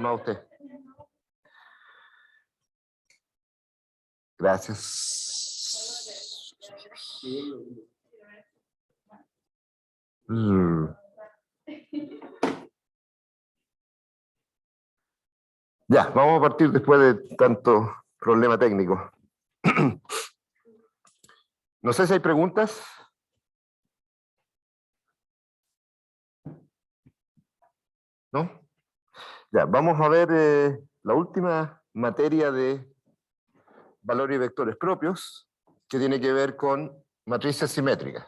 Más usted. Gracias. Ya, vamos a partir después de tanto problema técnico. No sé si hay preguntas. ¿No? Ya, vamos a ver la última materia de valores y vectores propios, que tiene que ver con matrices simétricas.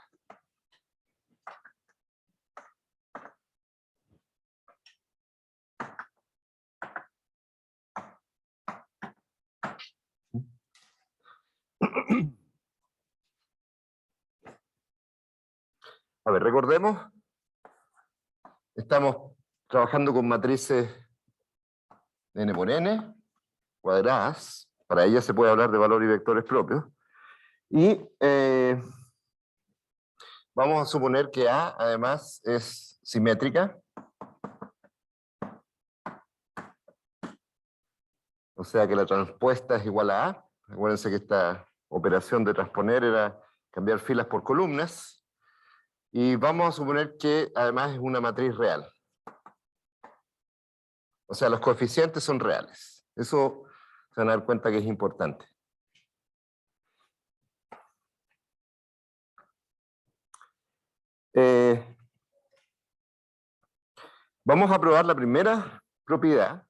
A ver, recordemos, estamos trabajando con matrices n por n, cuadradas. Para ellas se puede hablar de valores y vectores propios. Y vamos a suponer que A, además, es simétrica. O sea que la transpuesta es igual a A. Acuérdense que esta operación de transponer era cambiar filas por columnas. Y vamos a suponer que además es una matriz real. O sea, los coeficientes son reales. Eso se van a dar cuenta que es importante. Vamos a probar la primera propiedad.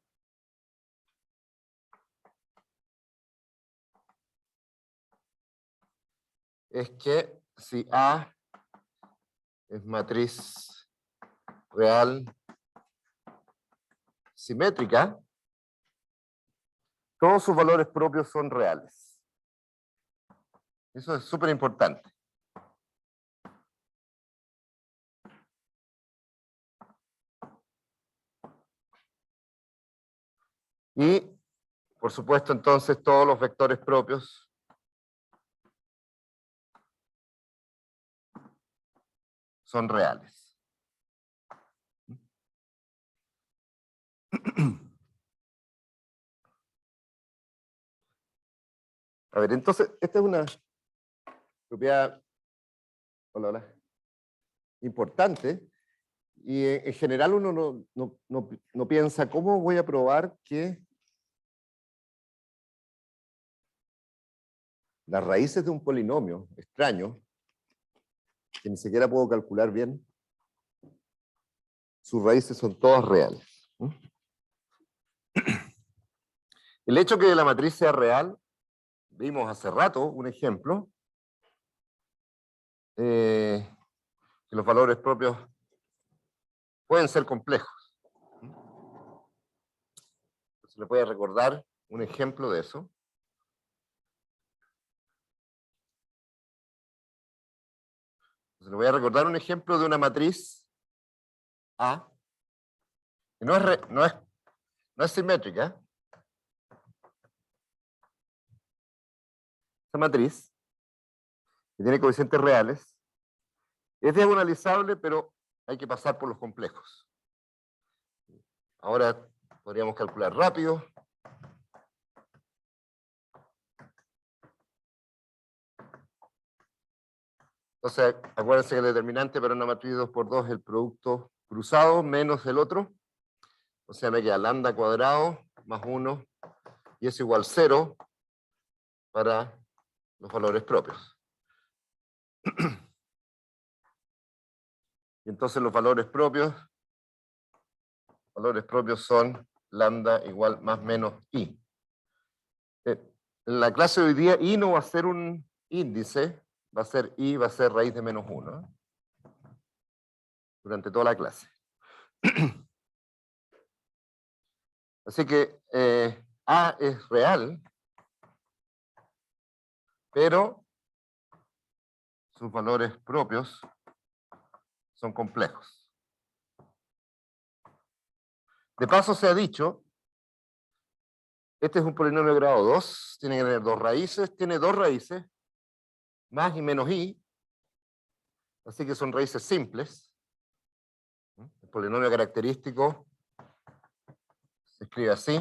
Es que si A es matriz real simétrica, todos sus valores propios son reales. Eso es súper importante. Y, por supuesto, entonces todos los vectores propios son reales. A ver, entonces, esta es una propiedad importante, y en general uno no piensa, ¿cómo voy a probar que las raíces de un polinomio extraño, que ni siquiera puedo calcular bien, sus raíces son todas reales? El hecho que la matriz sea real, vimos hace rato un ejemplo, que los valores propios pueden ser complejos. ¿Se le puede recordar un ejemplo de eso? Se le voy a recordar un ejemplo de una matriz A, que no es simétrica. Esta matriz, que tiene coeficientes reales, es diagonalizable, pero hay que pasar por los complejos. Ahora podríamos calcular rápido. Entonces, acuérdense que el determinante para una matriz 2 por 2 es el producto cruzado menos el otro. O sea, me queda lambda cuadrado más 1, y es igual 0 para los valores propios. Y entonces los valores propios son lambda igual más menos i. En la clase de hoy día i no va a ser un índice, va a ser i, va a ser raíz de menos 1, durante toda la clase. Así que A es real, pero sus valores propios son complejos. De paso se ha dicho, este es un polinomio de grado 2, tiene que tener dos raíces, tiene dos raíces, más y menos i, así que son raíces simples. El polinomio característico se escribe así.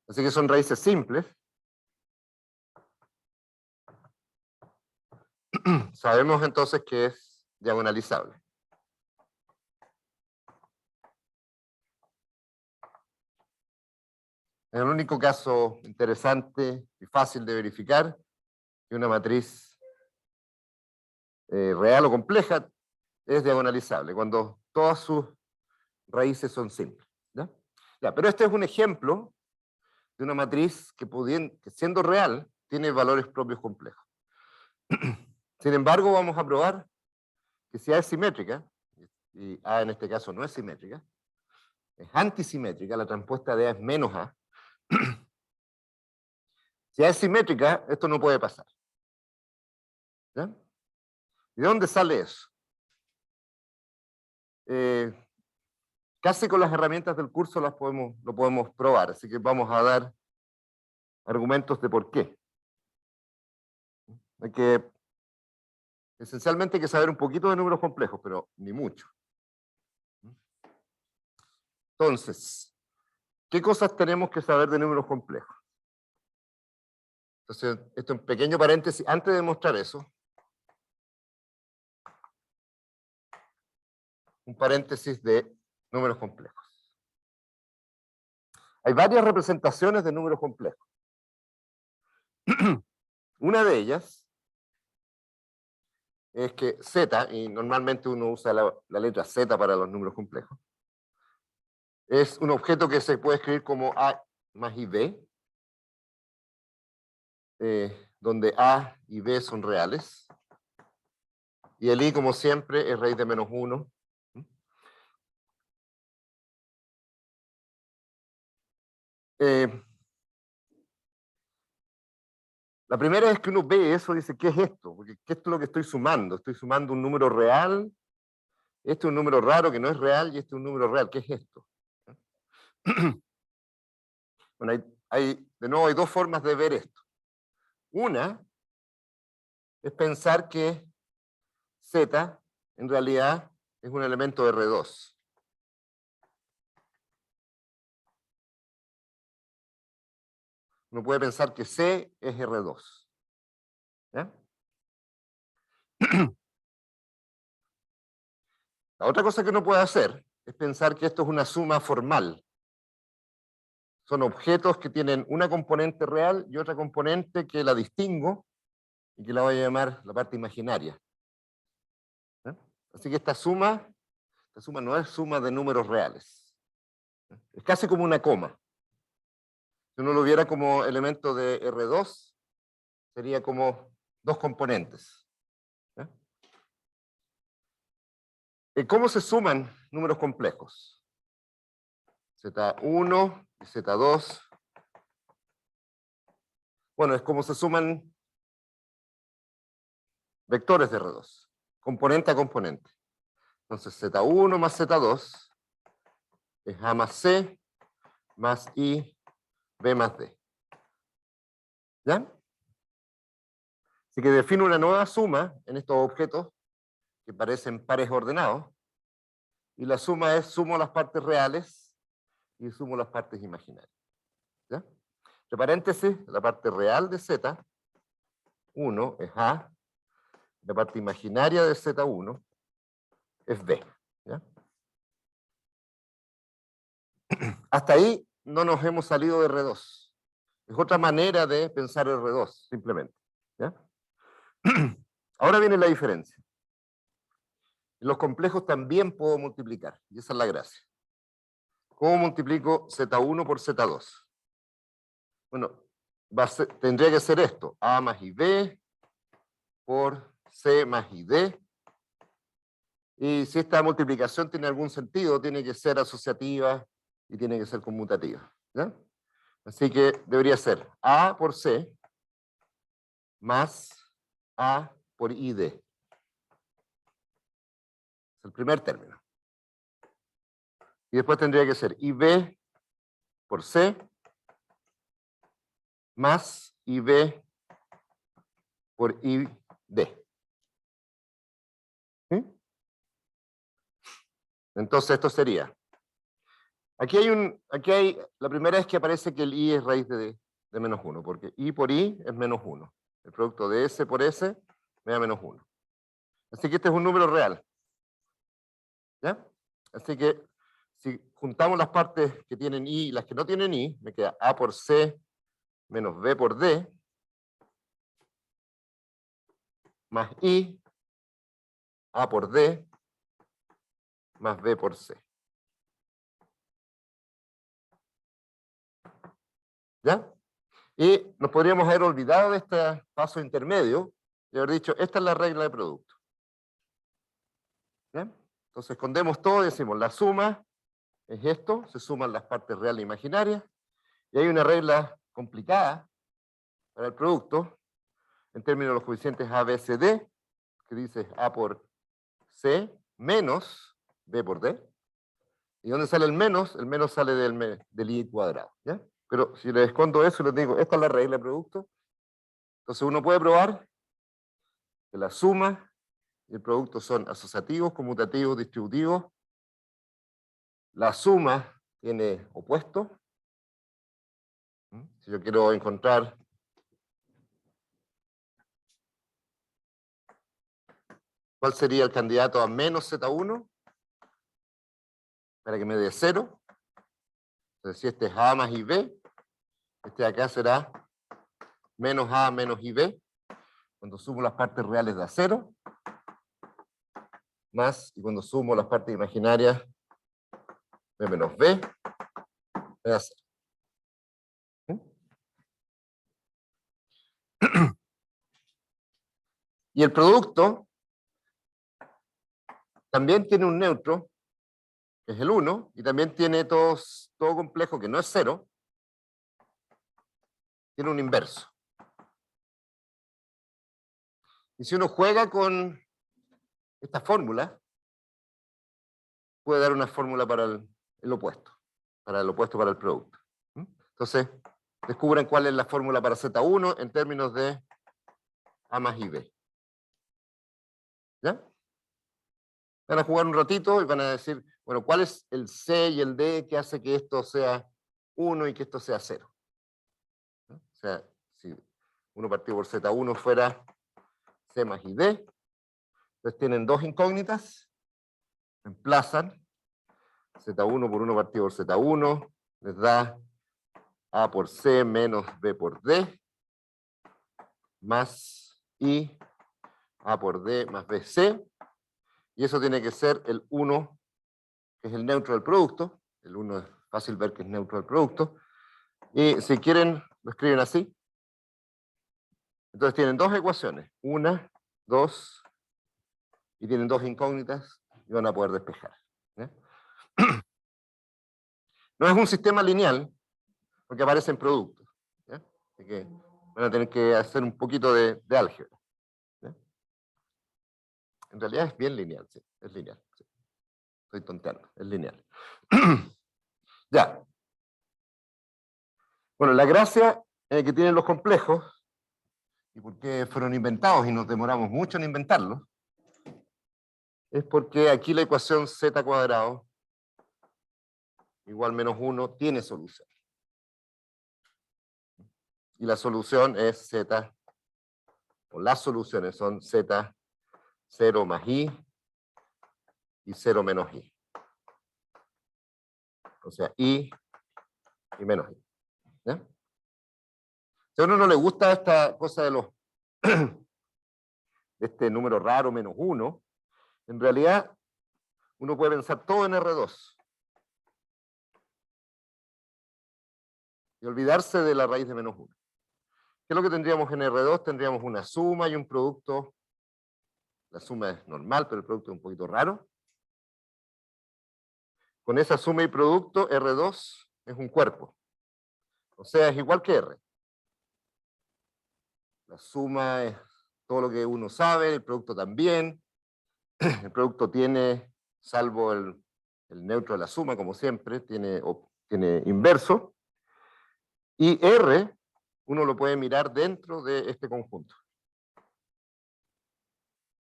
Así que son raíces simples. Sabemos entonces que es diagonalizable. Es el único caso interesante y fácil de verificar que una matriz real o compleja es diagonalizable, cuando todas sus raíces son simples. ¿Ya? Ya, pero este es un ejemplo de una matriz que siendo real tiene valores propios complejos. Sin embargo, vamos a probar que si A es simétrica, y A en este caso no es simétrica, es antisimétrica, la transpuesta de A es menos A. Si A es simétrica, esto no puede pasar. ¿Ya? ¿Y de dónde sale eso? Casi con las herramientas del curso lo podemos probar, así que vamos a dar argumentos de por qué. Hay que, esencialmente hay que saber un poquito de números complejos, pero ni mucho. Entonces, ¿qué cosas tenemos que saber de números complejos? Entonces, esto en pequeño paréntesis, antes de mostrar eso, un paréntesis de números complejos. Hay varias representaciones de números complejos. Una de ellas es que Z, y normalmente uno usa la letra Z para los números complejos, es un objeto que se puede escribir como A más IB, donde A y B son reales, y el I, como siempre, es raíz de menos 1. La primera vez que uno ve eso, dice, ¿qué es esto? Porque ¿qué es lo que estoy sumando? Estoy sumando un número real, este es un número raro que no es real, y este es un número real. ¿Qué es esto? Bueno, de nuevo hay dos formas de ver esto. Una es pensar que Z en realidad es un elemento de R2. Uno puede pensar que C es R2. ¿Ya? La otra cosa que uno puede hacer es pensar que esto es una suma formal. Son objetos que tienen una componente real y otra componente que la distingo y que la voy a llamar la parte imaginaria. ¿Ya? Así que esta suma no es suma de números reales. ¿Ya? Es casi como una coma. Si uno lo viera como elemento de R2, sería como dos componentes. ¿Ya? ¿Cómo se suman números complejos? Z1 y Z2. Bueno, es como se suman vectores de R2, componente a componente. Entonces, Z1 más Z2 es A más C más I, B más D. ¿Ya? Así que defino una nueva suma en estos objetos que parecen pares ordenados, y la suma es sumo las partes reales y sumo las partes imaginarias. ¿Ya? Entre paréntesis, la parte real de Z1 es A, la parte imaginaria de Z1 es B. ¿Ya? Hasta ahí no nos hemos salido de R2. Es otra manera de pensar R2, simplemente. ¿Ya? Ahora viene la diferencia. En los complejos también puedo multiplicar, y esa es la gracia. ¿Cómo multiplico Z1 por Z2? Bueno, tendría que ser esto, A más IB por C más ID. Y si esta multiplicación tiene algún sentido, tiene que ser asociativa y tiene que ser conmutativa. ¿Ya? Así que debería ser A por C más A por ID. Es el primer término. Y después tendría que ser IB por C más IB por ID. ¿Sí? Entonces esto sería. La primera es que aparece que el i es raíz de menos 1, porque i por i es menos 1. El producto de s por s me da menos 1. Así que este es un número real. ¿Ya? Así que si juntamos las partes que tienen i y las que no tienen i, me queda a por c menos b por d más i a por d más b por c. ¿Ya? Y nos podríamos haber olvidado de este paso intermedio y haber dicho, esta es la regla de producto. ¿Ya? Entonces escondemos todo y decimos, la suma es esto, se suman las partes reales e imaginarias, y hay una regla complicada para el producto, en términos de los coeficientes A, B, C, D, que dice A por C menos B por D. ¿Y dónde sale el menos? El menos sale del I cuadrado. ¿Ya? Pero si les escondo eso y les digo, esta es la regla de producto, entonces uno puede probar que la suma y el producto son asociativos, conmutativos, distributivos. La suma tiene opuesto. Si yo quiero encontrar cuál sería el candidato a menos Z1, para que me dé 0. Entonces, si este es A más IB, este de acá será menos A menos IB, cuando sumo las partes reales da 0, más, y cuando sumo las partes imaginarias, B menos B, me da 0. Y el producto también tiene un neutro, que es el 1, y también tiene todo complejo que no es 0, tiene un inverso. Y si uno juega con esta fórmula, puede dar una fórmula para el opuesto para el producto. Entonces, descubran cuál es la fórmula para Z1 en términos de A más IB. ¿Ya? Van a jugar un ratito y van a decir, bueno, ¿cuál es el C y el D que hace que esto sea 1 y que esto sea 0? ¿No? O sea, si 1 partido por Z1 fuera C más IB, entonces tienen dos incógnitas, reemplazan Z1 por 1 partido por Z1, les da A por C menos B por D, más I A por D más BC, y eso tiene que ser el 1, que es el neutro del producto. El 1 es fácil ver que es neutro del producto. Y si quieren, lo escriben así. Entonces tienen dos ecuaciones, una, dos, y tienen dos incógnitas, y van a poder despejar. ¿Ya? No es un sistema lineal, porque aparecen productos. ¿Ya? Así que van a tener que hacer un poquito de álgebra. ¿Ya? En realidad es bien lineal, sí, es lineal. Sí. Estoy tonteando, es lineal. Ya. Bueno, la gracia que tienen los complejos, y por qué fueron inventados y nos demoramos mucho en inventarlos, es porque aquí la ecuación z cuadrado igual menos 1 tiene solución. Y la solución es z, o las soluciones son z 0 más i y 0 menos i. O sea, i y menos i. ¿Ya? Si a uno no le gusta esta cosa de los de este número raro menos 1, en realidad uno puede pensar todo en R2 y olvidarse de la raíz de menos 1. ¿Qué es lo que tendríamos en R2? Tendríamos una suma y un producto. La suma es normal, pero el producto es un poquito raro. Con esa suma y producto, R2 es un cuerpo. O sea, es igual que R. La suma es todo lo que uno sabe, el producto también. El producto tiene, salvo el neutro de la suma, como siempre, tiene inverso. Y R, uno lo puede mirar dentro de este conjunto.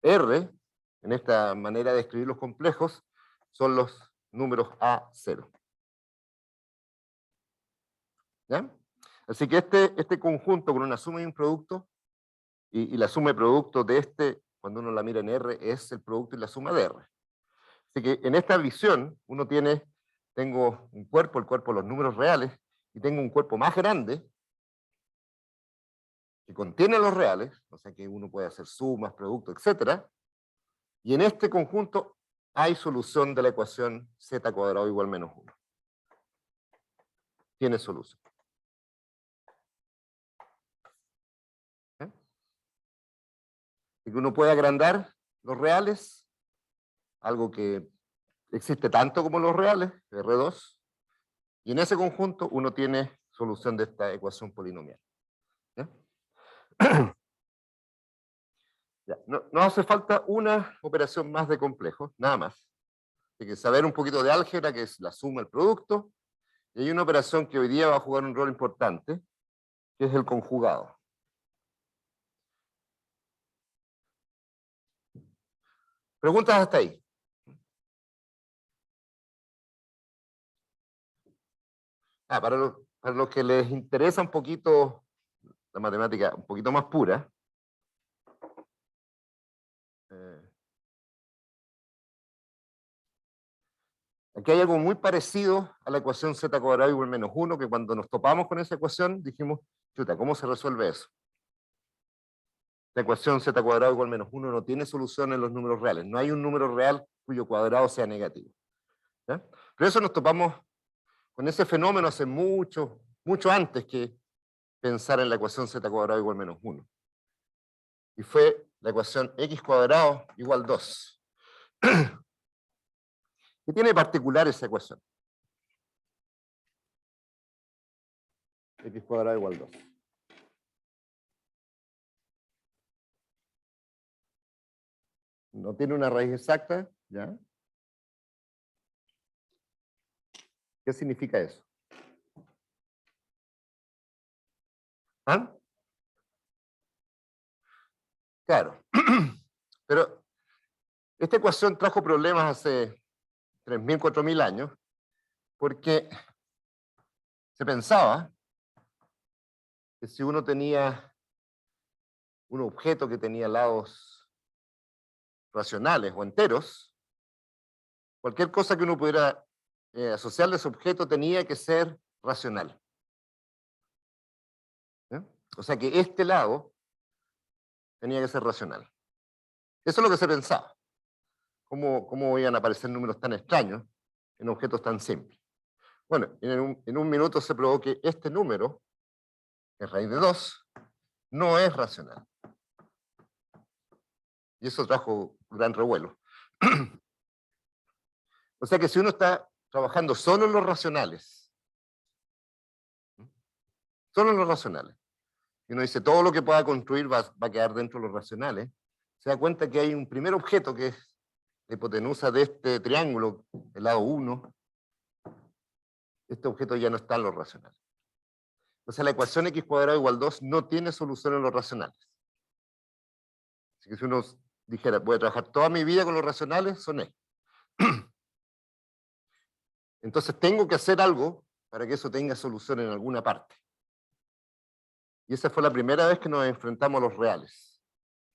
R, en esta manera de escribir los complejos, son los números A0. ¿Ya? Así que este conjunto con una suma y un producto, y la suma de productos de cuando uno la mira en R, es el producto y la suma de R. Así que en esta visión, tengo un cuerpo, el cuerpo de los números reales, y tengo un cuerpo más grande, que contiene los reales, o sea que uno puede hacer sumas, productos, etc. Y en este conjunto hay solución de la ecuación z cuadrado igual menos 1. Tiene solución. ¿Eh? Y que uno puede agrandar los reales, algo que existe tanto como los reales, R2, y en ese conjunto uno tiene solución de esta ecuación polinomial. ¿Ya? Ya, no hace falta una operación más de complejo, nada más. Hay que saber un poquito de álgebra, que es la suma, el producto, y hay una operación que hoy día va a jugar un rol importante, que es el conjugado. ¿Preguntas hasta ahí? Para los que les interesa un poquito la matemática, un poquito más pura, aquí hay algo muy parecido a la ecuación z cuadrado igual menos 1, que cuando nos topamos con esa ecuación dijimos, chuta, ¿cómo se resuelve eso? La ecuación z cuadrado igual menos 1 no tiene solución en los números reales. No hay un número real cuyo cuadrado sea negativo. ¿Ya? Pero eso nos topamos con ese fenómeno hace mucho antes que pensar en la ecuación z cuadrado igual menos 1. Y fue la ecuación x cuadrado igual 2. ¿Qué tiene de particular esa ecuación? X cuadrado igual 2. No tiene una raíz exacta, ¿ya? ¿Qué significa eso? ¿Ah? Claro. Pero esta ecuación trajo problemas hace 3.000, 4.000 años, porque se pensaba que si uno tenía un objeto que tenía lados racionales o enteros, cualquier cosa que uno pudiera asociarle a ese objeto tenía que ser racional. ¿Eh? O sea que este lado tenía que ser racional. Eso es lo que se pensaba. ¿Cómo iban a aparecer números tan extraños en objetos tan simples? Bueno, en un minuto se probó que este número, en raíz de 2, no es racional. Y eso trajo gran revuelo. O sea que si uno está trabajando solo en los racionales, y uno dice todo lo que pueda construir va a quedar dentro de los racionales, se da cuenta que hay un primer objeto que es la hipotenusa de este triángulo, el lado 1. Este objeto ya no está en los racionales. O sea, la ecuación x cuadrado igual 2 no tiene solución en los racionales. Así que si uno dijera, voy a trabajar toda mi vida con los racionales, son estos. Entonces tengo que hacer algo para que eso tenga solución en alguna parte. Y esa fue la primera vez que nos enfrentamos a los reales.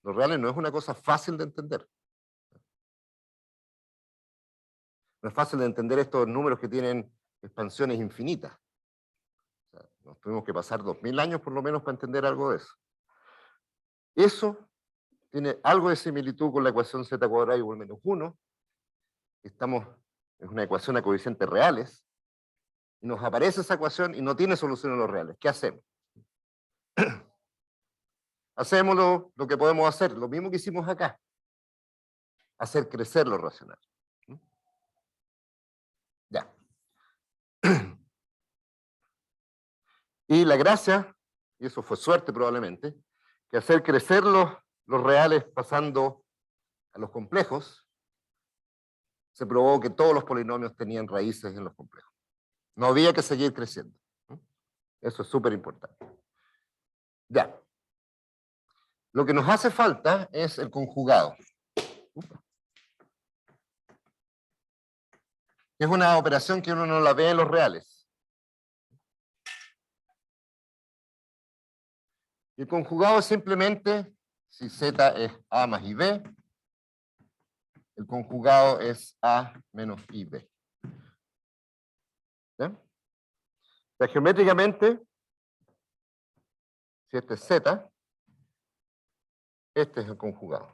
Los reales no es una cosa fácil de entender. No es fácil de entender estos números que tienen expansiones infinitas. O sea, nos tuvimos que pasar 2.000 años por lo menos para entender algo de eso. Eso tiene algo de similitud con la ecuación z cuadrado igual menos 1. Es una ecuación a coeficientes reales, y nos aparece esa ecuación y no tiene solución en los reales. ¿Qué hacemos? Hacemos lo que podemos hacer, lo mismo que hicimos acá. Hacer crecer lo racional. Ya. Y la gracia, y eso fue suerte probablemente, que hacer crecer los reales pasando a los complejos, se probó que todos los polinomios tenían raíces en los complejos. No había que seguir creciendo. Eso es súper importante. Ya. Lo que nos hace falta es el conjugado. Es una operación que uno no la ve en los reales. Y el conjugado es simplemente, si Z es A más IB, el conjugado es A menos IB. ¿Ya? O sea, geométricamente, si este es Z, este es el conjugado.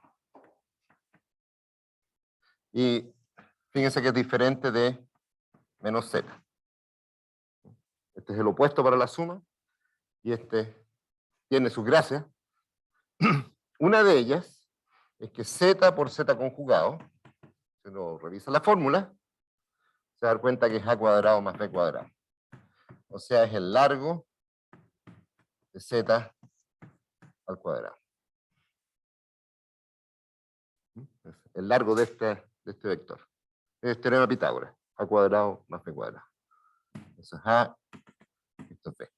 Y fíjense que es diferente de menos Z. Este es el opuesto para la suma, y este tiene sus gracias. Una de ellas es que Z por Z conjugado, si uno revisa la fórmula, se da cuenta que es A cuadrado más B cuadrado. O sea, es el largo de Z al cuadrado. Es el largo de este vector. Es el teorema de Pitágoras. A cuadrado más B cuadrado. Eso es A, esto es B.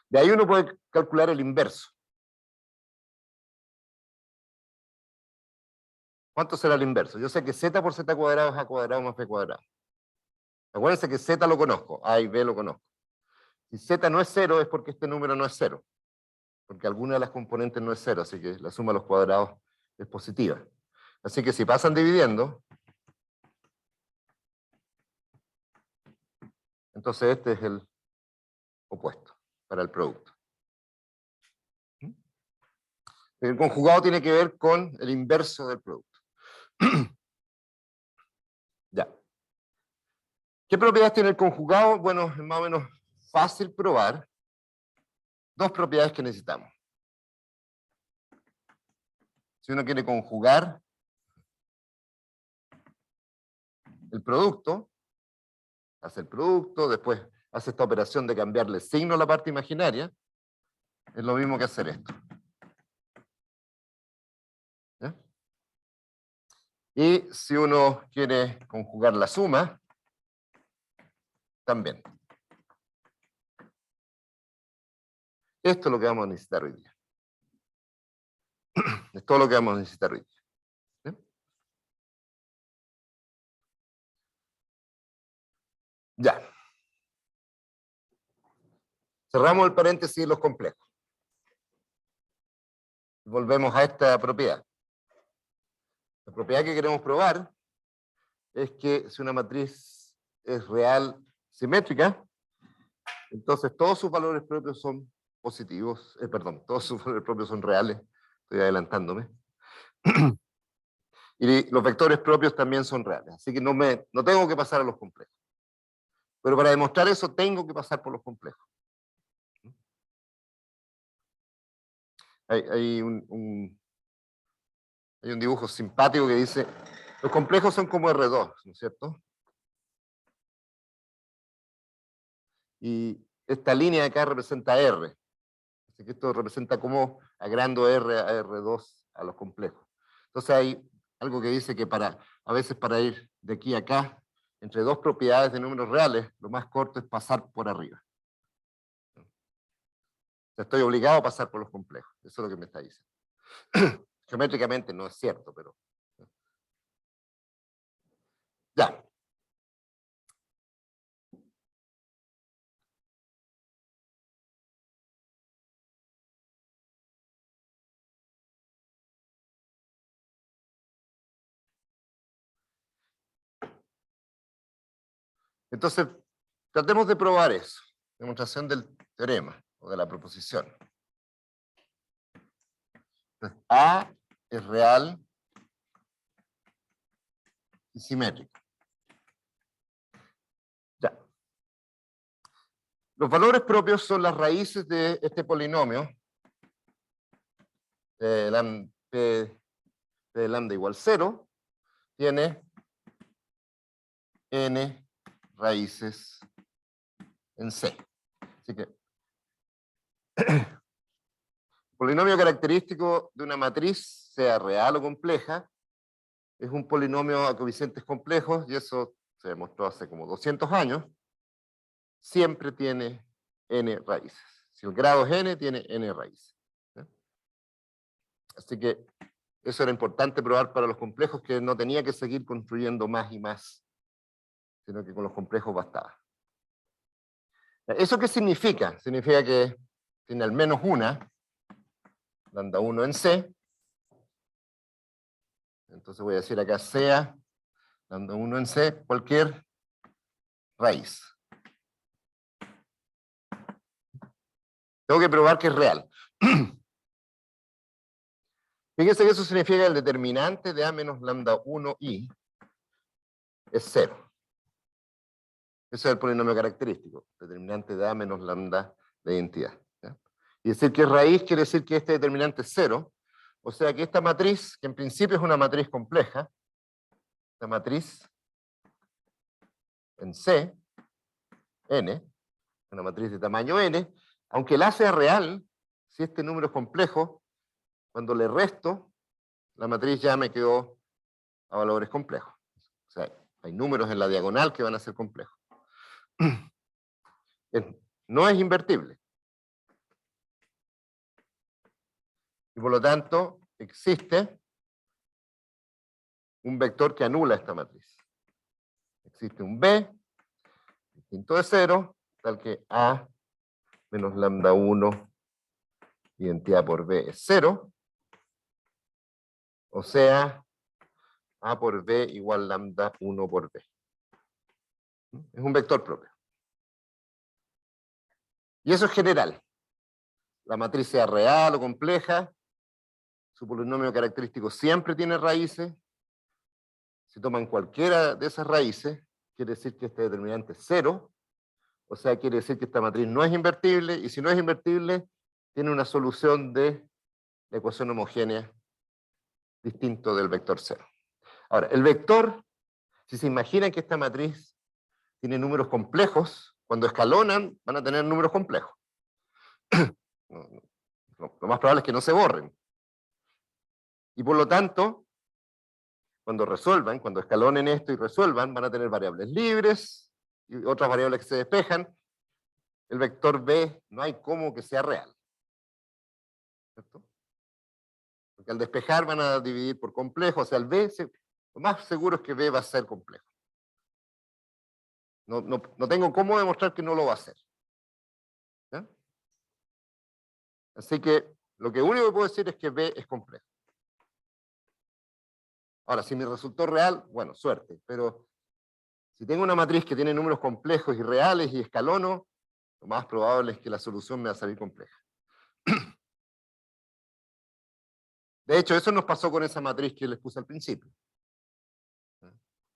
De ahí uno puede calcular el inverso. ¿Cuánto será el inverso? Yo sé que Z por Z cuadrado es A cuadrado más B cuadrado. Acuérdense que Z lo conozco, A y B lo conozco. Si Z no es 0 es porque este número no es 0. Porque alguna de las componentes no es 0, así que la suma de los cuadrados es positiva. Así que si pasan dividiendo, entonces este es el opuesto para el producto. El conjugado tiene que ver con el inverso del producto. Ya. ¿Qué propiedades tiene el conjugado? Bueno, es más o menos fácil probar. Dos propiedades que necesitamos. Si uno quiere conjugar el producto, hace el producto, después hace esta operación de cambiarle signo a la parte imaginaria, es lo mismo que hacer esto. ¿Ya? Y si uno quiere conjugar la suma, también. Esto es lo que vamos a necesitar hoy día. Es todo lo que vamos a necesitar hoy día. ¿Sí? Ya. Cerramos el paréntesis de los complejos. Volvemos a esta propiedad. La propiedad que queremos probar es que si una matriz es real simétrica, entonces todos sus valores propios son positivos, todos sus valores propios son reales, estoy adelantándome, y los vectores propios también son reales, así que no tengo que pasar a los complejos. Pero para demostrar eso tengo que pasar por los complejos. Hay un dibujo simpático que dice, los complejos son como R2, ¿no es cierto? Y esta línea de acá representa R. Así que esto representa cómo agrando R a R2 a los complejos. Entonces hay algo que dice que a veces para ir de aquí a acá, entre dos propiedades de números reales, lo más corto es pasar por arriba. O sea, estoy obligado a pasar por los complejos. Eso es lo que me está diciendo. Geométricamente no es cierto, pero... Ya. Entonces, tratemos de probar eso. Demostración del teorema o de la proposición. A es real y simétrico. Ya. Los valores propios son las raíces de este polinomio, P de lambda igual 0, tiene n raíces en C. Así que el polinomio característico de una matriz, sea real o compleja, es un polinomio a coeficientes complejos, y eso se demostró hace como 200 años, siempre tiene n raíces. Si el grado es n, tiene n raíces. Así que eso era importante probar para los complejos, que no tenía que seguir construyendo más y más, sino que con los complejos bastaba. ¿Eso qué significa? Significa que tiene al menos una, lambda 1 en C. Entonces voy a decir acá sea, lambda 1 en C, cualquier raíz. Tengo que probar que es real. Fíjense que eso significa que el determinante de A menos lambda 1i es 0. Ese es el polinomio característico, determinante de A menos lambda de identidad. ¿Ya? Y decir que es raíz quiere decir que este determinante es 0, o sea que esta matriz, que en principio es una matriz compleja, esta matriz en C, n, una matriz de tamaño n, aunque el A sea real, si este número es complejo, cuando le resto, la matriz ya me quedó a valores complejos. O sea, hay números en la diagonal que van a ser complejos. No es invertible. Y por lo tanto, existe un vector que anula esta matriz. Existe un B, distinto de 0, tal que A menos lambda 1 identidad por B es 0. O sea, A por B igual lambda 1 por B. Es un vector propio. Y eso es general. La matriz sea real o compleja, su polinomio característico siempre tiene raíces. Si toman cualquiera de esas raíces, quiere decir que este determinante es 0, o sea, quiere decir que esta matriz no es invertible, y si no es invertible, tiene una solución de la ecuación homogénea distinto del vector 0. Ahora, el vector, si se imaginan que esta matriz tiene números complejos, cuando escalonan van a tener números complejos. Lo más probable es que no se borren. Y por lo tanto, cuando resuelvan, cuando escalonen esto y resuelvan, van a tener variables libres y otras variables que se despejan. El vector B no hay cómo que sea real. ¿Cierto? Porque al despejar van a dividir por complejo, o sea, el B, lo más seguro es que B va a ser complejo. No tengo cómo demostrar que no lo va a hacer. ¿Ya? Así que lo que único que puedo decir es que B es complejo. Ahora, si me resultó real, bueno, suerte, pero si tengo una matriz que tiene números complejos y reales y escalono, lo más probable es que la solución me va a salir compleja. De hecho, eso nos pasó con esa matriz que les puse al principio.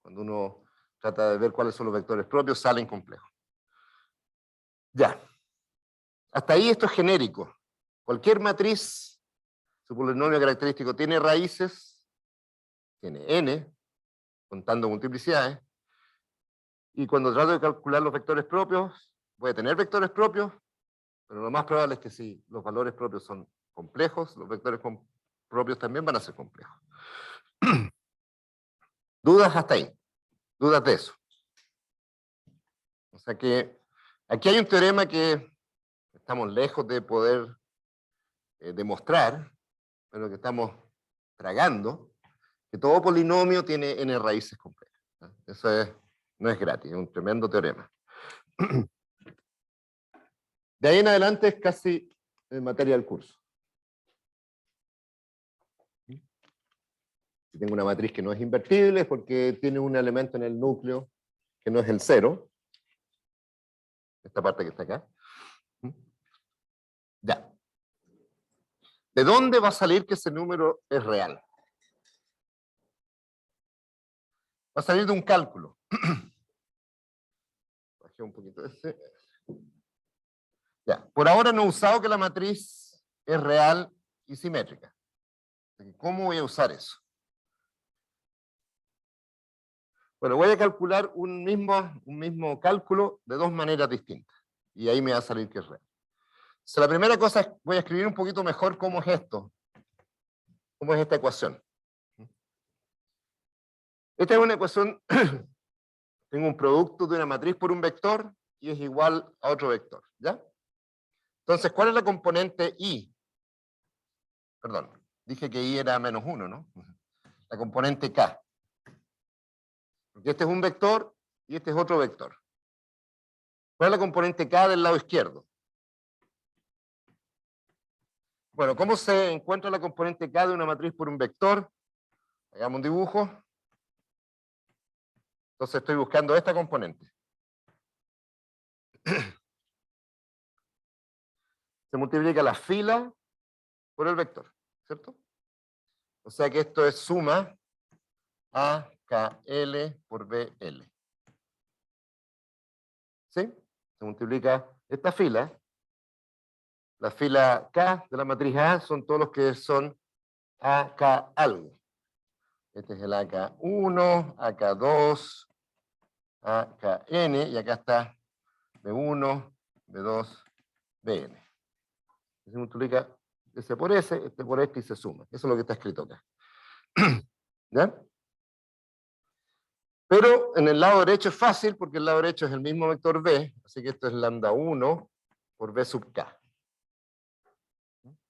Cuando uno trata de ver cuáles son los vectores propios, salen complejos. Ya. Hasta ahí esto es genérico. Cualquier matriz, su polinomio característico tiene raíces, tiene n, contando multiplicidades, y cuando trato de calcular los vectores propios, voy a tener vectores propios, pero lo más probable es que si los valores propios son complejos, los vectores propios también van a ser complejos. ¿Dudas hasta ahí? ¿Dudas de eso? O sea que aquí hay un teorema que estamos lejos de poder demostrar, pero que estamos tragando, que todo polinomio tiene n raíces complejas. Eso no es gratis, es un tremendo teorema. De ahí en adelante es casi materia del curso. Si tengo una matriz que no es invertible es porque tiene un elemento en el núcleo que no es el 0. Esta parte que está acá. Ya. ¿De dónde va a salir que ese número es real? Va a salir de un cálculo. Bajé un poquito ese. Ya. Por ahora no he usado que la matriz es real y simétrica. ¿Cómo voy a usar eso? Bueno, voy a calcular un mismo cálculo de dos maneras distintas. Y ahí me va a salir que es real. O sea, la primera cosa es, voy a escribir un poquito mejor cómo es esto. ¿Cómo es esta ecuación? Esta es una ecuación, tengo un producto de una matriz por un vector y es igual a otro vector, ¿ya? Entonces, ¿cuál es la componente I? Perdón, dije que I era menos 1, ¿no? La componente K. Porque este es un vector y este es otro vector. ¿Cuál es la componente K del lado izquierdo? Bueno, ¿cómo se encuentra la componente K de una matriz por un vector? Hagamos un dibujo. Entonces estoy buscando esta componente. Se multiplica la fila por el vector, ¿cierto? O sea que esto es suma AKL por BL. ¿Sí? Se multiplica esta fila. La fila K de la matriz A son todos los que son AK algo. Este es el AK1, AK2, AKN, y acá está B1, B2, BN. Se multiplica ese por ese, este por este y se suma. Eso es lo que está escrito acá. ¿Ya? Pero en el lado derecho es fácil porque el lado derecho es el mismo vector B, así que esto es lambda 1 por B sub K.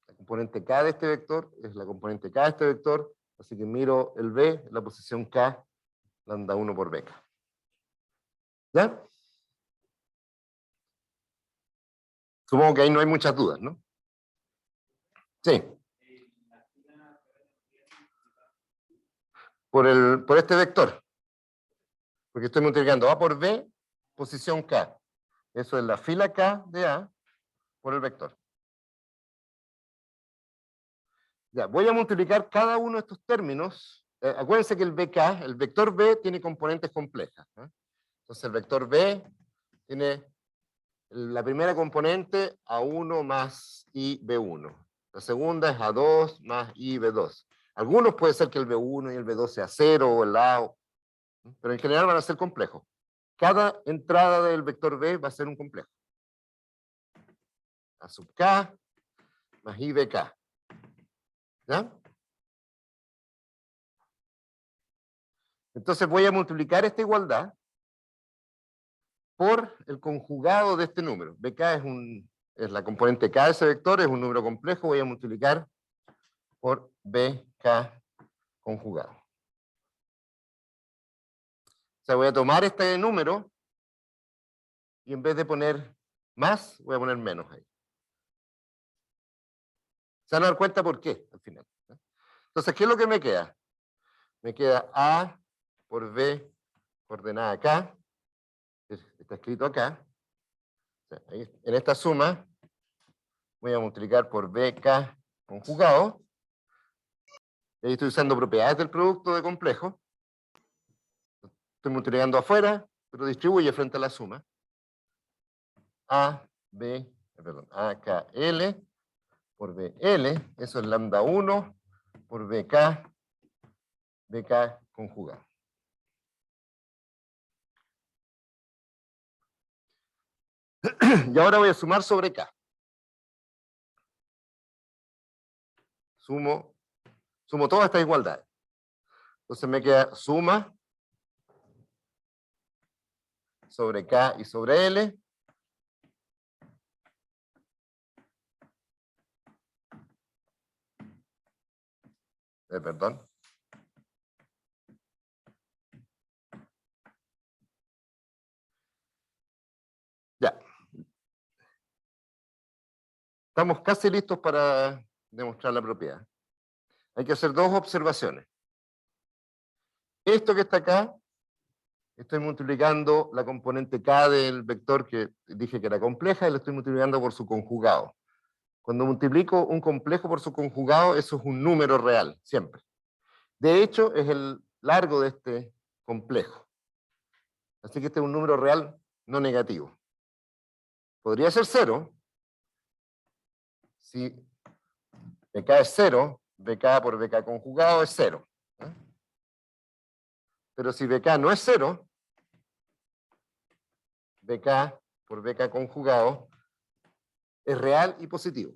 La componente K de este vector es la componente K de este vector, así que miro el B en la posición K, lambda 1 por BK. ¿Ya? Supongo que ahí no hay muchas dudas, ¿no? Sí. Por este vector. Porque estoy multiplicando A por B, posición K. Eso es la fila K de A por el vector. Ya, voy a multiplicar cada uno de estos términos. Acuérdense que el BK, el vector B, tiene componentes complejas. Entonces el vector B tiene la primera componente A1 más IB1. La segunda es A2 más IB2. Algunos puede ser que el B1 y el B2 sea 0 o el A, pero en general van a ser complejos. Cada entrada del vector B va a ser un complejo. A sub K más IBK. ¿Ya? Entonces voy a multiplicar esta igualdad por el conjugado de este número. BK es la componente K de ese vector, es un número complejo, voy a multiplicar por BK conjugado. O sea, voy a tomar este número y en vez de poner más, voy a poner menos ahí. Se van a dar cuenta por qué al final. Entonces, ¿qué es lo que me queda? Me queda A por B coordenada acá, está escrito acá. O sea, ahí, en esta suma voy a multiplicar por BK conjugado. Y ahí estoy usando propiedades del producto de complejo. Estoy multiplicando afuera, pero distribuye frente a la suma. AKL por BL, eso es lambda 1 por BK conjugado. Y ahora voy a sumar sobre K. Sumo todas estas igualdades. Entonces me queda suma sobre K y sobre L. Perdón. Ya. Estamos casi listos para demostrar la propiedad. Hay que hacer dos observaciones. Esto que está acá, estoy multiplicando la componente K del vector que dije que era compleja y lo estoy multiplicando por su conjugado. Cuando multiplico un complejo por su conjugado, eso es un número real, siempre. De hecho, es el largo de este complejo. Así que este es un número real no negativo. Podría ser 0. Si BK es 0, BK por BK conjugado es 0. Pero si BK no es 0, BK por BK conjugado es real y positivo.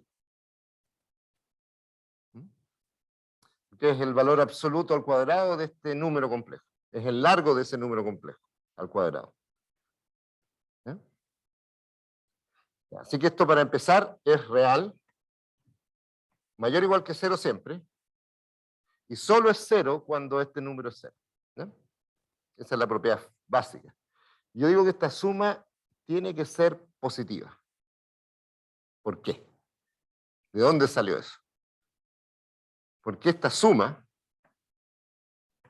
Que es el valor absoluto al cuadrado de este número complejo. Es el largo de ese número complejo al cuadrado. Así que esto para empezar es real, mayor o igual que 0 siempre, y solo es 0 cuando este número es 0. ¿No? Esa es la propiedad básica. Yo digo que esta suma tiene que ser positiva. ¿Por qué? ¿De dónde salió eso? Porque esta suma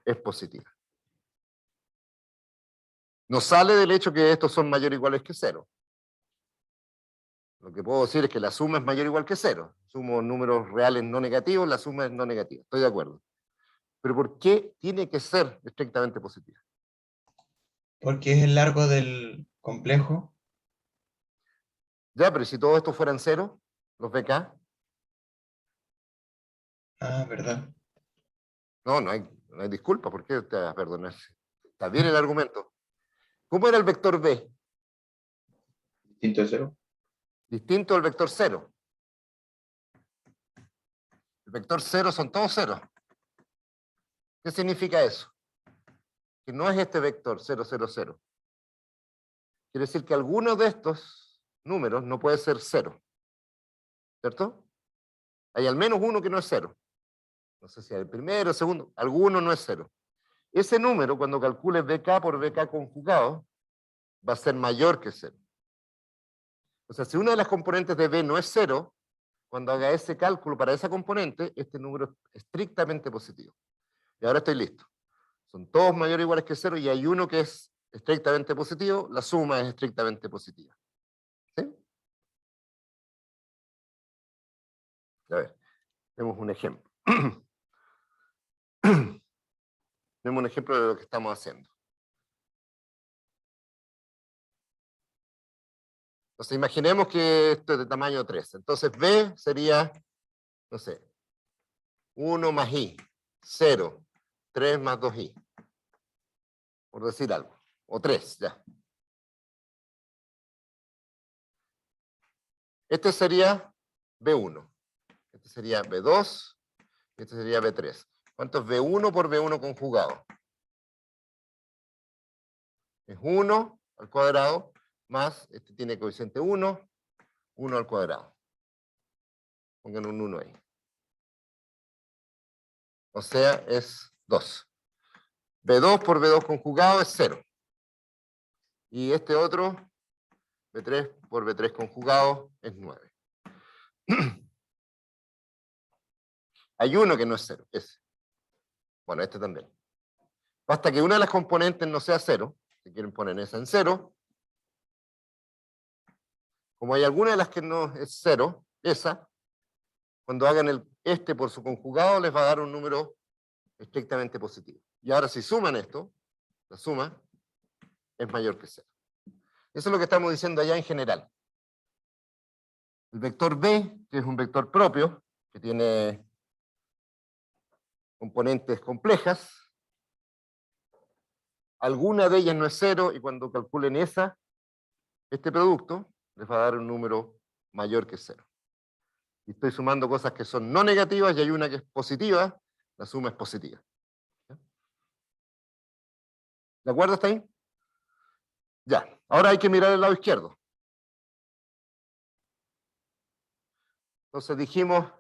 es positiva. No sale del hecho que estos son mayor o iguales que 0. Lo que puedo decir es que la suma es mayor o igual que 0. Sumo números reales no negativos, la suma es no negativa. Estoy de acuerdo. Pero ¿por qué tiene que ser estrictamente positiva? Porque es el largo del complejo. Ya, pero si todos estos fueran 0, los BK, Ah, verdad. no hay disculpa. ¿Por qué te vas a perdonar? Está bien el argumento. ¿Cómo era el vector B? Distinto de cero. Distinto al vector 0. El vector 0 son todos 0. ¿Qué significa eso? Que no es este vector 0, 0, 0. Quiere decir que alguno de estos números no puede ser 0. ¿Cierto? Hay al menos uno que no es 0. No sé si es el primero, el segundo. Alguno no es 0. Ese número, cuando calcules BK por BK conjugado, va a ser mayor que 0. O sea, si una de las componentes de B no es 0, cuando haga ese cálculo para esa componente, este número es estrictamente positivo. Y ahora estoy listo. Son todos mayores o iguales que 0 y hay uno que es estrictamente positivo, la suma es estrictamente positiva. ¿Sí? A ver, tenemos un ejemplo. Tenemos un ejemplo de lo que estamos haciendo. Entonces, imaginemos que esto es de tamaño 3. Entonces, B sería, no sé, 1 más I, 0, 3 más 2I, por decir algo. O 3, ya. Este sería B1. Este sería B2. Este sería B3. ¿Cuánto es B1 por B1 conjugado? Es 1 al cuadrado más, este tiene coeficiente 1, 1 al cuadrado. Pongan un 1 ahí. O sea, es 2. B2 por B2 conjugado es 0. Y este otro, B3 por B3 conjugado, es 9. Hay uno que no es 0, ese. Bueno, este también. Basta que una de las componentes no sea 0, si quieren poner esa en 0. Como hay alguna de las que no es 0, esa, cuando hagan este por su conjugado, les va a dar un número estrictamente positivo. Y ahora si suman esto, la suma es mayor que 0. Eso es lo que estamos diciendo allá en general. El vector B, que es un vector propio, que tiene componentes complejas, alguna de ellas no es 0, y cuando calculen este producto, les va a dar un número mayor que 0. Y estoy sumando cosas que son no negativas, y hay una que es positiva, la suma es positiva. ¿De acuerdo hasta ahí? Ya, ahora hay que mirar el lado izquierdo. Entonces dijimos,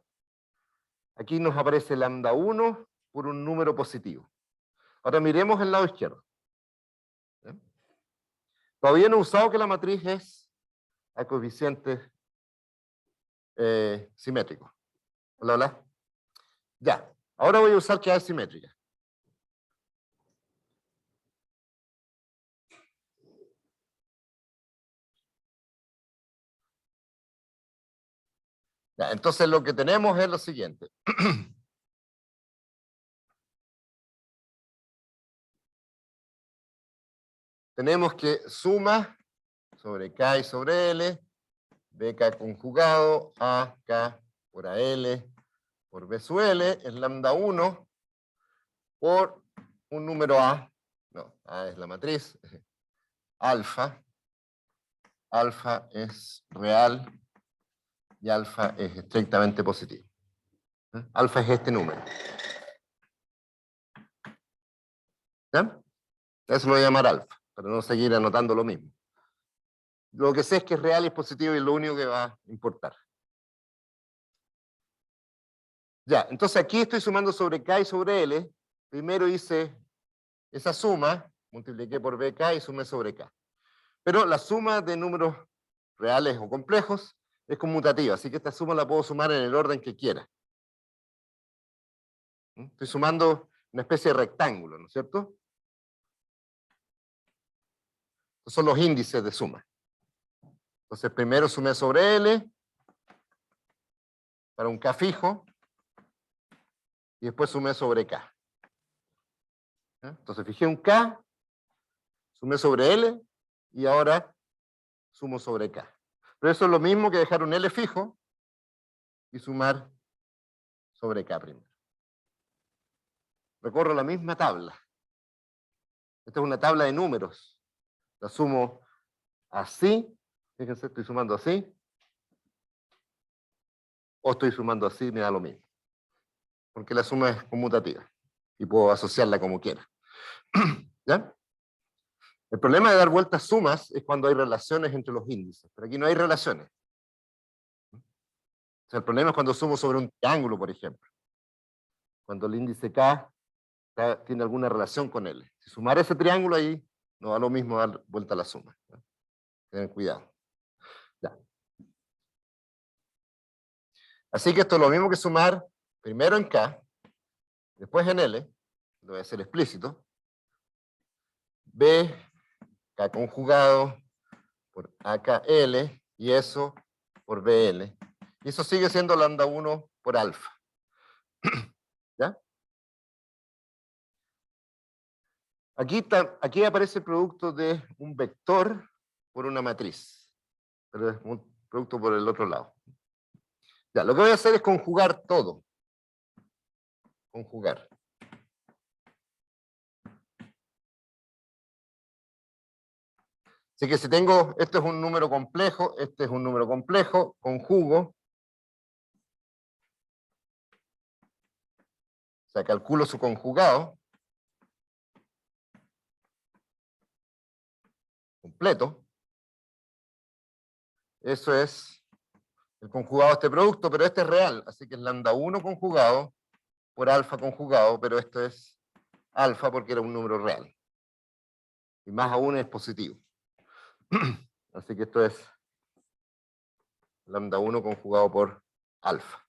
aquí nos aparece lambda 1 por un número positivo. Ahora miremos el lado izquierdo. ¿Ya? Todavía no he usado que la matriz es a coeficientes simétricos. Hola, hola. Ya, ahora voy a usar que es simétrica. Ya, entonces lo que tenemos es lo siguiente. Tenemos que suma sobre K y sobre L, BK conjugado, AK por AL por B sub L, es lambda 1 por un número A, no, A es la matriz, alfa, alfa es real y alfa es estrictamente positivo. Alfa es este número. ¿Ya? Eso lo voy a llamar alfa, para no seguir anotando lo mismo. Lo que sé es que es real y es positivo y es lo único que va a importar. Ya, entonces aquí estoy sumando sobre K y sobre L. Primero hice esa suma, multipliqué por BK y sumé sobre K. Pero la suma de números reales o complejos es conmutativa, así que esta suma la puedo sumar en el orden que quiera. Estoy sumando una especie de rectángulo, ¿no es cierto? Estos son los índices de suma. Entonces primero sumé sobre L para un K fijo y después sumé sobre K. Entonces fijé un K, sumé sobre L y ahora sumo sobre K. Pero eso es lo mismo que dejar un L fijo y sumar sobre K primero. Recorro la misma tabla. Esta es una tabla de números. La sumo así. Fíjense, estoy sumando así. O estoy sumando así, me da lo mismo. Porque la suma es conmutativa. Y puedo asociarla como quiera. ¿Ya? El problema de dar vueltas sumas es cuando hay relaciones entre los índices. Pero aquí no hay relaciones. O sea, el problema es cuando sumo sobre un triángulo, por ejemplo. Cuando el índice K tiene alguna relación con L. Si sumar ese triángulo ahí, no da lo mismo dar vuelta a la suma. ¿No? Tengan cuidado. Ya. Así que esto es lo mismo que sumar primero en K, después en L, lo voy a hacer explícito, B, K conjugado por AKL, y eso por BL. Y eso sigue siendo lambda 1 por alfa. ¿Ya? Aquí aparece el producto de un vector por una matriz, pero es un producto por el otro lado. Ya, lo que voy a hacer es conjugar todo. Conjugar. Así que si tengo, este es un número complejo, este es un número complejo, conjugo. O sea, calculo su conjugado completo. Eso es el conjugado de este producto, pero este es real, así que es lambda 1 conjugado por alfa conjugado, pero esto es alfa porque era un número real. Y más aún es positivo. Así que esto es lambda 1 conjugado por alfa.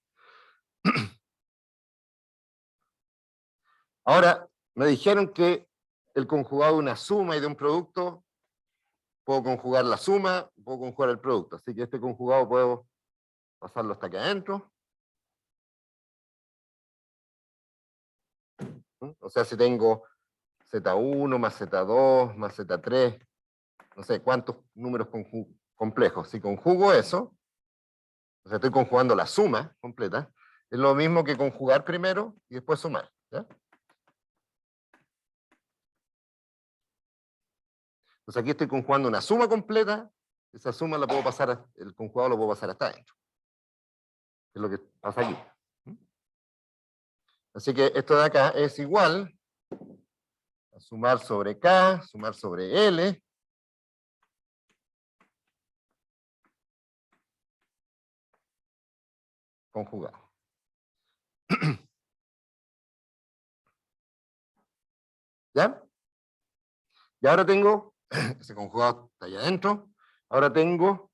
Ahora, me dijeron que el conjugado de una suma y de un producto, puedo conjugar la suma, puedo conjugar el producto. Así que este conjugado puedo pasarlo hasta acá adentro. O sea, si tengo Z1 más Z2 más Z3, no sé cuántos números complejos. Si conjugo eso, o sea, estoy conjugando la suma completa, es lo mismo que conjugar primero y después sumar. ¿Ya? Entonces aquí estoy conjugando una suma completa, esa suma la puedo pasar, el conjugado lo puedo pasar hasta adentro. Es lo que pasa aquí. Así que esto de acá es igual a sumar sobre K, sumar sobre L, conjugado. ¿Ya? Y ahora tengo, ese conjugado está ahí adentro, ahora tengo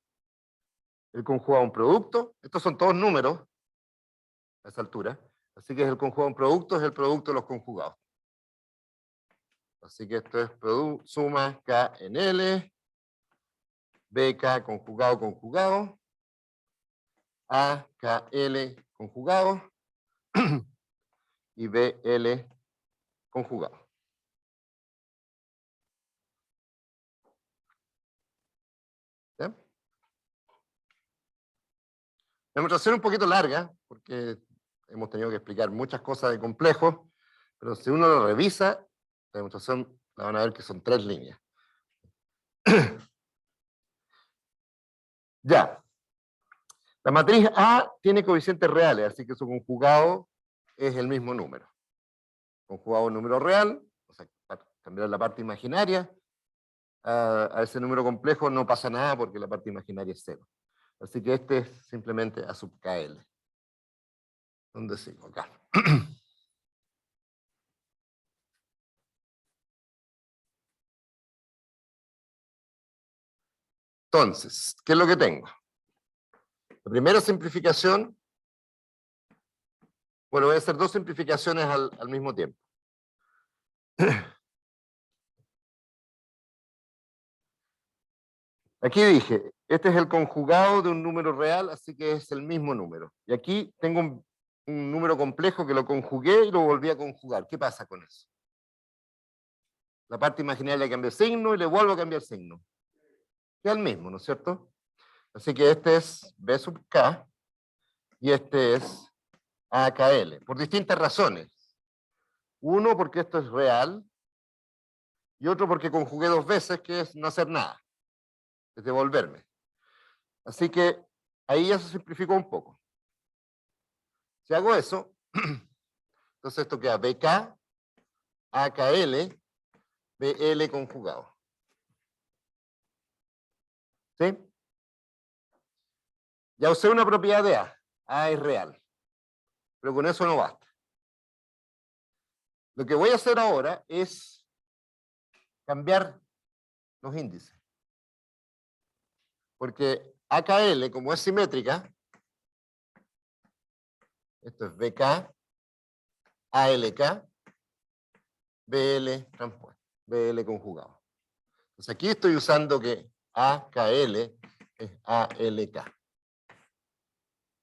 el conjugado de un producto, estos son todos números a esa altura, así que el conjugado de un producto es el producto de los conjugados. Así que esto es suma K en L, BK conjugado conjugado, AKL conjugado y BL conjugado. ¿Ya? La demostración es un poquito larga, porque hemos tenido que explicar muchas cosas de complejos, pero si uno lo revisa, la demostración la van a ver que son 3 líneas. Ya. La matriz A tiene coeficientes reales, así que su conjugado es el mismo número. Conjugado un número real, o sea, cambiar la parte imaginaria, a ese número complejo no pasa nada porque la parte imaginaria es 0. Así que este es simplemente A sub KL. ¿Dónde sigo? Acá. Entonces, ¿qué es lo que tengo? La primera simplificación, bueno, voy a hacer dos simplificaciones al mismo tiempo. Aquí dije, este es el conjugado de un número real, así que es el mismo número. Y aquí tengo un número complejo que lo conjugué y lo volví a conjugar. ¿Qué pasa con eso? La parte imaginaria le cambié signo y le vuelvo a cambiar signo. Queda el mismo, ¿no es cierto? Así que este es B sub K y este es AKL, por distintas razones. Uno, porque esto es real, y otro porque conjugué dos veces, que es no hacer nada, es devolverme. Así que ahí ya se simplificó un poco. Si hago eso, entonces esto queda BK, AKL, BL conjugado. ¿Sí? Ya usé una propiedad de A. A es real. Pero con eso no basta. Lo que voy a hacer ahora es cambiar los índices. Porque AKL, como es simétrica, esto es BK, ALK, BL transpuesto, BL conjugado. Entonces aquí estoy usando que AKL es ALK.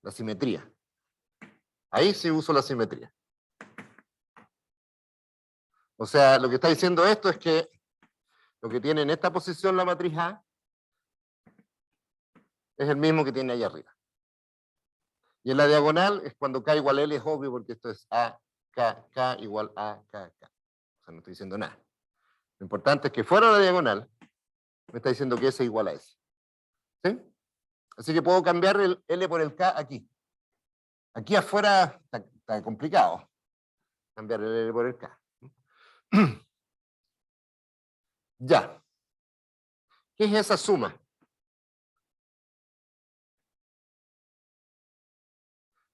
La simetría. Ahí sí uso la simetría. O sea, lo que está diciendo esto es que lo que tiene en esta posición la matriz A es el mismo que tiene allá arriba. Y en la diagonal es cuando K igual L, es obvio porque esto es A, K, K igual A, K, K. O sea, no estoy diciendo nada. Lo importante es que fuera de la diagonal me está diciendo que S igual a S. ¿Sí? Así que puedo cambiar el L por el K aquí. Aquí afuera está complicado cambiar el L por el K. Ya. ¿Qué es esa suma?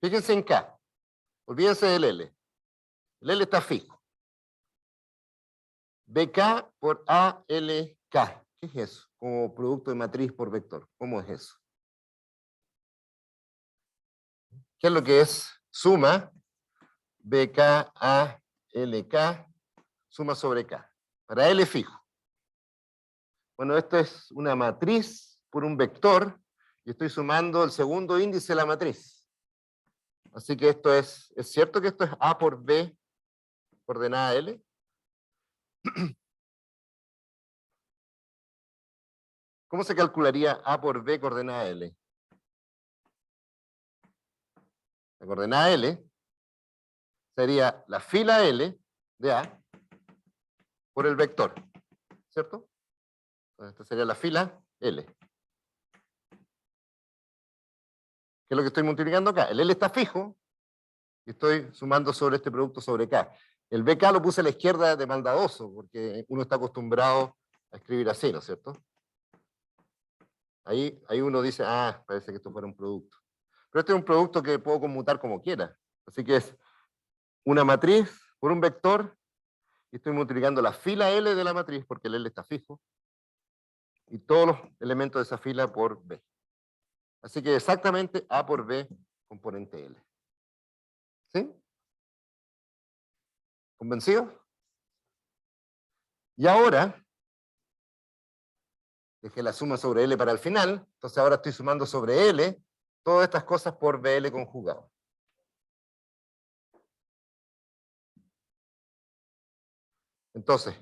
Fíjense en K. Olvídense del L. El L está fijo. BK por ALK. ¿Qué es eso? Como producto de matriz por vector. ¿Cómo es eso? ¿Qué es lo que es? Suma BK ALK, suma sobre K. Para L fijo. Bueno, esto es una matriz por un vector y estoy sumando el segundo índice de la matriz. Así que esto es cierto que esto es A por B coordenada L. ¿Cómo se calcularía A por B coordenada L? La coordenada L sería la fila L de A por el vector, ¿cierto? Entonces, esta sería la fila L. ¿Qué es lo que estoy multiplicando acá? El L está fijo y estoy sumando sobre este producto sobre K. El BK lo puse a la izquierda de maldadoso, porque uno está acostumbrado a escribir así, ¿no es cierto? Ahí uno dice, ah, parece que esto fuera un producto. Pero este es un producto que puedo conmutar como quiera. Así que es una matriz por un vector, y estoy multiplicando la fila L de la matriz, porque el L está fijo, y todos los elementos de esa fila por B. Así que exactamente A por B componente L. ¿Sí? ¿Convencido? Y ahora, dejé la suma sobre L para el final, entonces ahora estoy sumando sobre L todas estas cosas por BL conjugado. Entonces,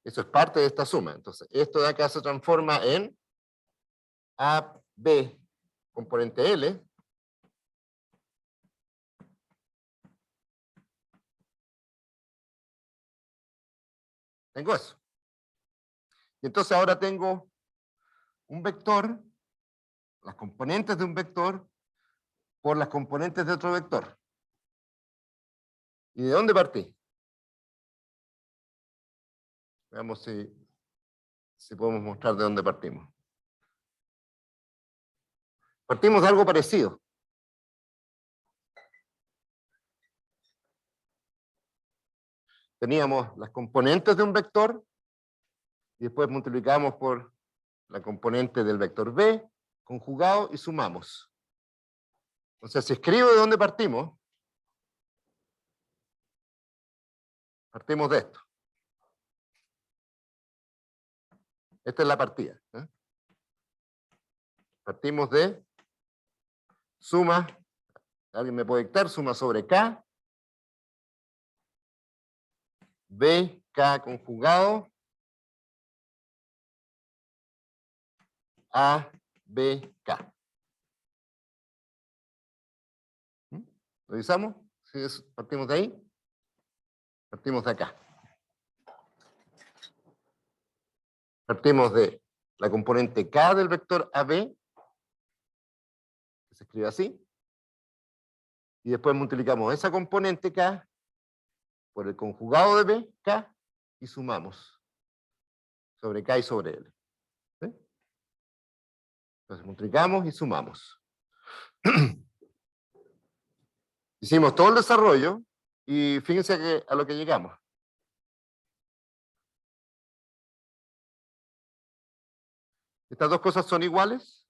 eso es parte de esta suma. Entonces, esto de acá se transforma en AB componente L tengo eso. Y entonces ahora tengo un vector, las componentes de un vector, por las componentes de otro vector. ¿Y de dónde partí? Veamos si podemos mostrar de dónde partimos. Partimos de algo parecido. teníamos las componentes de un vector y después multiplicamos por la componente del vector b conjugado y sumamos. Entonces, si escribo de dónde partimos, partimos de esto. Esta es la partida. Partimos de suma, alguien me puede dictar, suma sobre K, B, K conjugado, A, B, K. ¿Revisamos? ¿Sí partimos de ahí? Partimos de acá. Partimos de la componente K del vector AB, que se escribe así, y después multiplicamos esa componente K por el conjugado de B, K, y sumamos sobre K y sobre L. ¿Sí? Entonces multiplicamos y sumamos. Hicimos todo el desarrollo y fíjense a lo que llegamos. Estas dos cosas son iguales.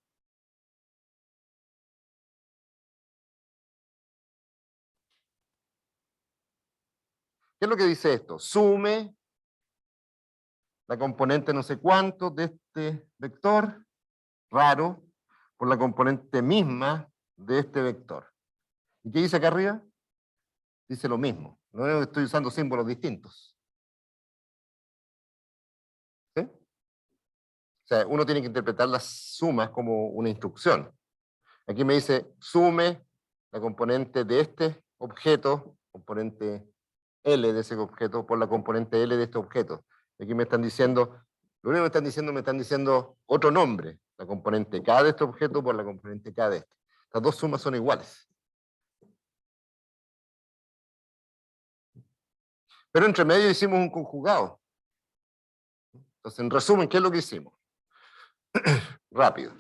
¿Qué es lo que dice esto? Sume la componente no sé cuánto de este vector raro por la componente misma de este vector. ¿Y qué dice acá arriba? Dice lo mismo. No estoy usando símbolos distintos. ¿Sí? O sea, uno tiene que interpretar las sumas como una instrucción. Aquí me dice, sume la componente de este objeto, componente L de ese objeto, por la componente L de este objeto. Aquí me están diciendo, lo único que me están diciendo otro nombre, la componente K de este objeto por la componente K de este. Estas dos sumas son iguales. Pero entre medio hicimos un conjugado. Entonces, en resumen, ¿qué es lo que hicimos? Rápido.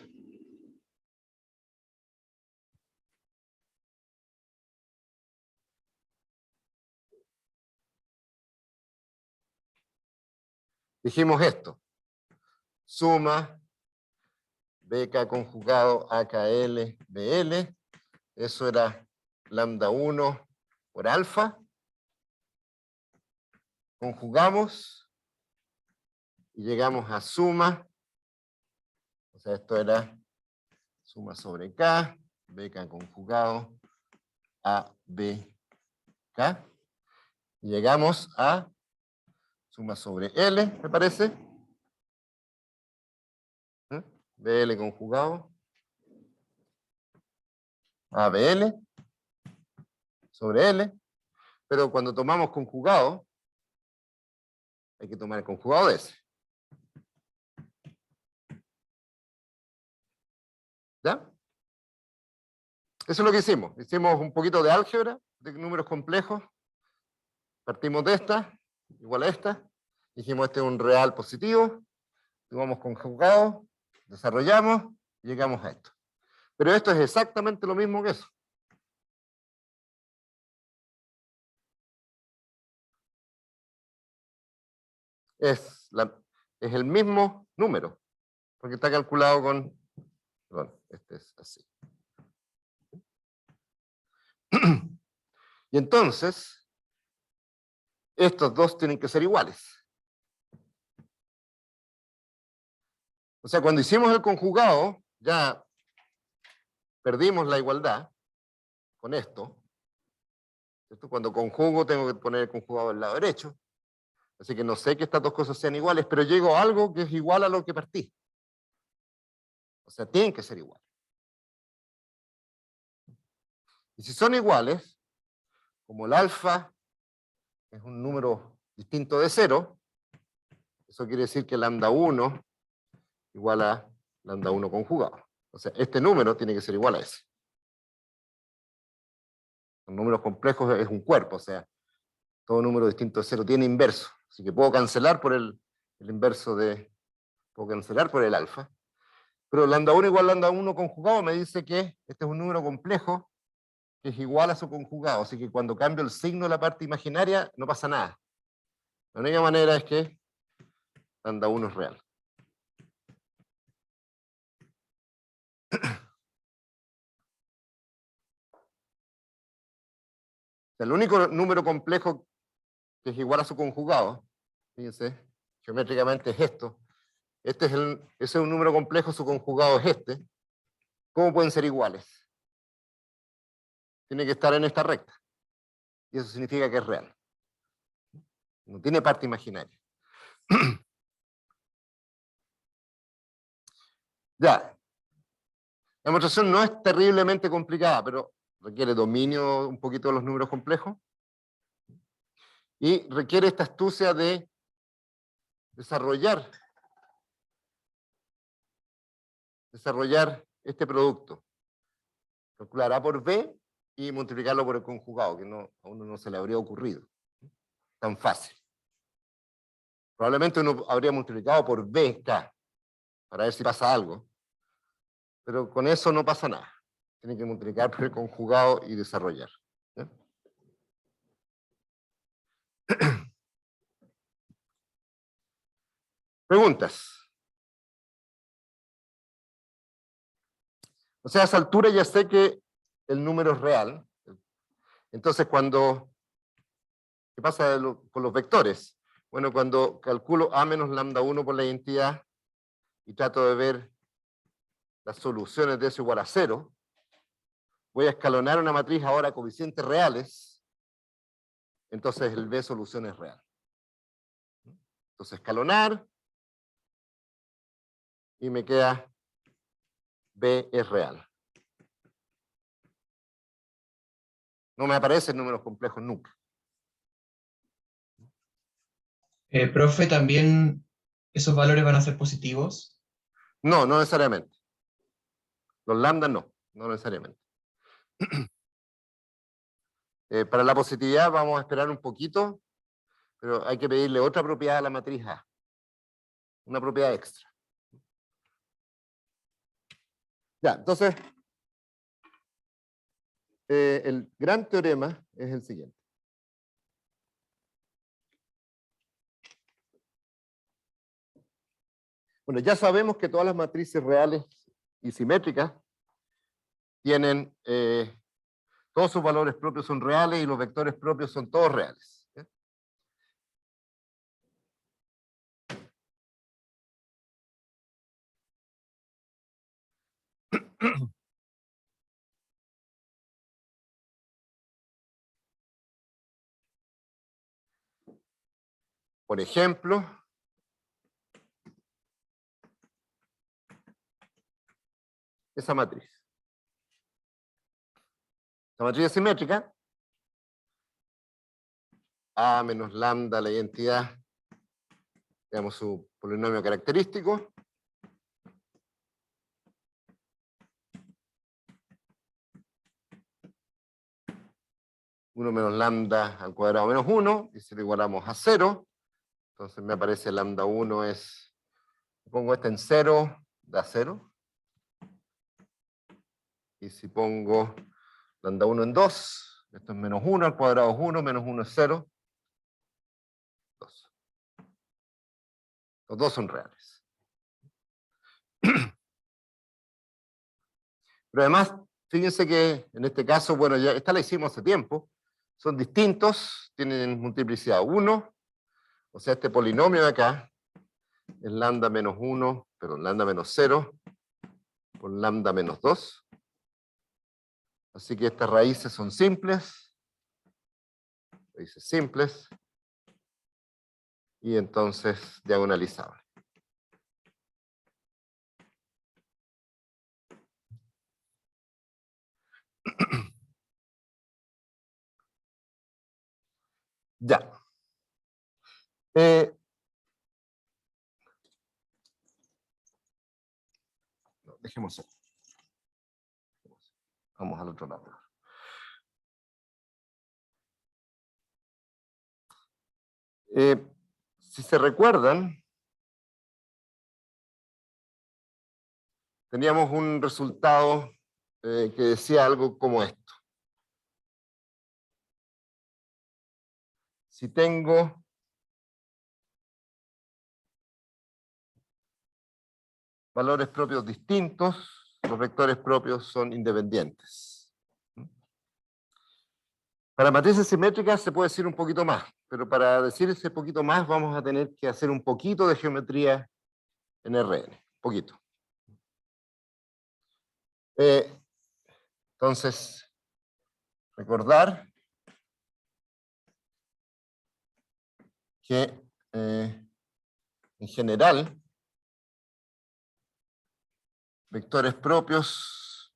Dijimos esto. Suma BK conjugado AKL BL. Eso era lambda 1 por alfa. Conjugamos y llegamos a suma. O sea, esto era suma sobre K, BK conjugado a BK. Y llegamos a suma sobre L, me parece. BL conjugado a BL sobre L. Pero cuando tomamos conjugado, hay que tomar el conjugado de ese. ¿Ya? Eso es lo que hicimos. Hicimos un poquito de álgebra, de números complejos. Partimos de esta, igual a esta. Dijimos, este es un real positivo. Tomamos conjugado, desarrollamos, y llegamos a esto. Pero esto es exactamente lo mismo que eso. Es el mismo número, porque está calculado con... Perdón, este es así. Y entonces, estos dos tienen que ser iguales. O sea, cuando hicimos el conjugado, ya perdimos la igualdad con esto. ¿Cierto? Cuando conjugo, tengo que poner el conjugado del lado derecho. Así que no sé que estas dos cosas sean iguales, pero llego a algo que es igual a lo que partí. O sea, tienen que ser iguales. Y si son iguales, como el alfa es un número distinto de 0, eso quiere decir que lambda 1 igual a lambda 1 conjugado. O sea, este número tiene que ser igual a ese. Los números complejos es un cuerpo, o sea, todo número distinto de 0 tiene inverso. Así que puedo cancelar por el inverso de... Puedo cancelar por el alfa. Pero lambda 1 igual a lambda 1 conjugado me dice que este es un número complejo que es igual a su conjugado. Así que cuando cambio el signo de la parte imaginaria, no pasa nada. La única manera es que lambda 1 es real. El único número complejo que es igual a su conjugado, fíjense, geométricamente es esto. Ese es un número complejo, su conjugado es este. ¿Cómo pueden ser iguales? Tiene que estar en esta recta. Y eso significa que es real. No tiene parte imaginaria. Ya. La demostración no es terriblemente complicada, pero requiere dominio un poquito de los números complejos. Y requiere esta astucia de desarrollar este producto. Calcular A por B y multiplicarlo por el conjugado, que a uno no se le habría ocurrido. Tan fácil. Probablemente uno habría multiplicado por BK para ver si pasa algo. Pero con eso no pasa nada. Tiene que multiplicar por el conjugado y desarrollar. ¿Ya? Preguntas. O sea, a esa altura ya sé que el número es real. Entonces, ¿qué pasa con los vectores? Bueno, cuando calculo A menos lambda 1 por la identidad y trato de ver las soluciones de eso igual a 0, voy a escalonar una matriz ahora a coeficientes reales, entonces el B solución es real. Entonces, escalonar, y me queda B es real. No me aparecen números complejos nunca. Profe, ¿también esos valores van a ser positivos? No, no necesariamente. Los lambda no necesariamente. Para la positividad vamos a esperar un poquito, pero hay que pedirle otra propiedad a la matriz A. Una propiedad extra. Ya, entonces, el gran teorema es el siguiente. Bueno, ya sabemos que todas las matrices reales y simétricas tienen, todos sus valores propios son reales y los vectores propios son todos reales. ¿Sí? Por ejemplo, esa matriz. La matriz es simétrica. A menos lambda, la identidad, digamos su polinomio característico. Uno menos lambda al cuadrado menos 1, y si lo igualamos a 0, entonces me aparece lambda 1 es, pongo este en 0, da 0. Y si pongo lambda 1 en 2, esto es menos 1, al cuadrado es 1, menos 1 es 0, 2. Los dos son reales. Pero además, fíjense que en este caso, bueno, ya esta la hicimos hace tiempo, son distintos, tienen multiplicidad 1, o sea, este polinomio de acá es lambda menos 1, perdón, lambda menos 0, por lambda menos 2. Así que estas raíces son simples, y entonces diagonalizables. Ya. No, dejemos eso. Vamos al otro lado. Si se recuerdan, teníamos un resultado que decía algo como esto. Si tengo valores propios distintos, los vectores propios son independientes. Para matrices simétricas se puede decir un poquito más, pero para decir ese poquito más vamos a tener que hacer un poquito de geometría en RN, poquito. Entonces, recordar que en general, vectores propios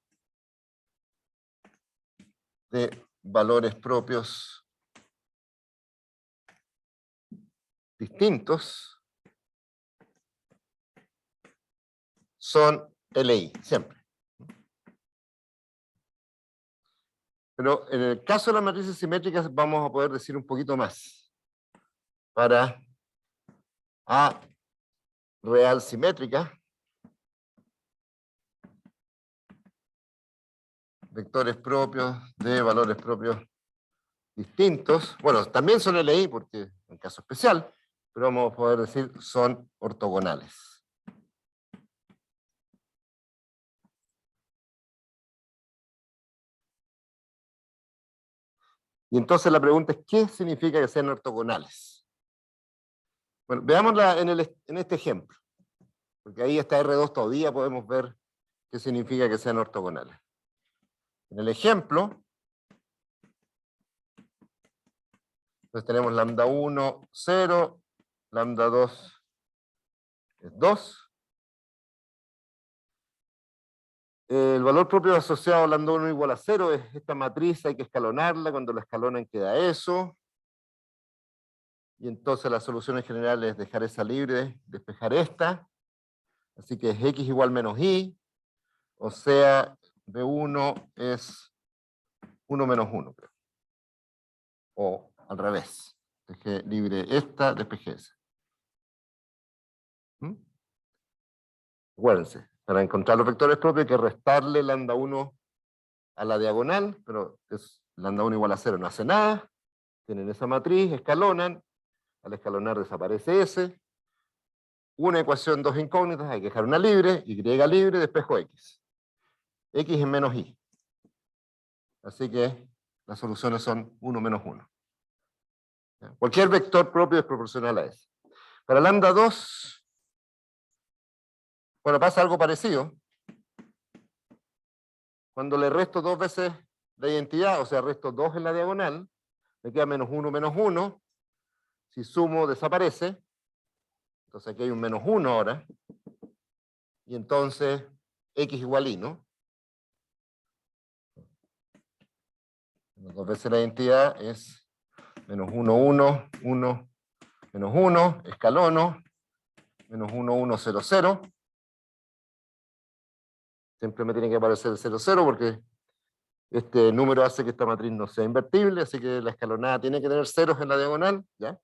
de valores propios distintos son LI, siempre. Pero en el caso de las matrices simétricas vamos a poder decir un poquito más. Para A real simétrica, vectores propios de valores propios distintos, bueno, también son LI porque es un caso especial, pero vamos a poder decir son ortogonales. Y entonces la pregunta es, ¿qué significa que sean ortogonales? Bueno, veámosla en este ejemplo, porque ahí está R2 todavía podemos ver qué significa que sean ortogonales. En el ejemplo, entonces tenemos lambda 1, 0, lambda 2 es 2. El valor propio asociado a lambda 1 igual a 0 es esta matriz, hay que escalonarla, cuando la escalonan queda eso. Y entonces la solución en general es dejar esa libre, despejar esta. Así que es x igual menos y, o sea, B1 es 1 menos 1, creo. O al revés. Dejé libre esta, despejé esa. Acuérdense, para encontrar los vectores propios hay que restarle lambda 1 a la diagonal, pero es lambda 1 igual a 0, no hace nada. Tienen esa matriz, escalonan, al escalonar desaparece S. Una ecuación, dos incógnitas, hay que dejar una libre, y libre, despejo x. X es menos y. Así que las soluciones son 1 menos 1. Cualquier vector propio es proporcional a S. Para lambda 2, bueno, pasa algo parecido. Cuando le resto dos veces la identidad, o sea, resto 2 en la diagonal, me queda menos 1 menos 1. Si sumo, desaparece. Entonces aquí hay un menos 1 ahora. Y entonces x igual y, ¿no? Dos veces la identidad es menos 1, 1, 1, menos 1, escalono, menos 1, 1, 0, 0. Siempre me tiene que aparecer el 0, 0 porque este número hace que esta matriz no sea invertible, así que la escalonada tiene que tener ceros en la diagonal, ¿ya?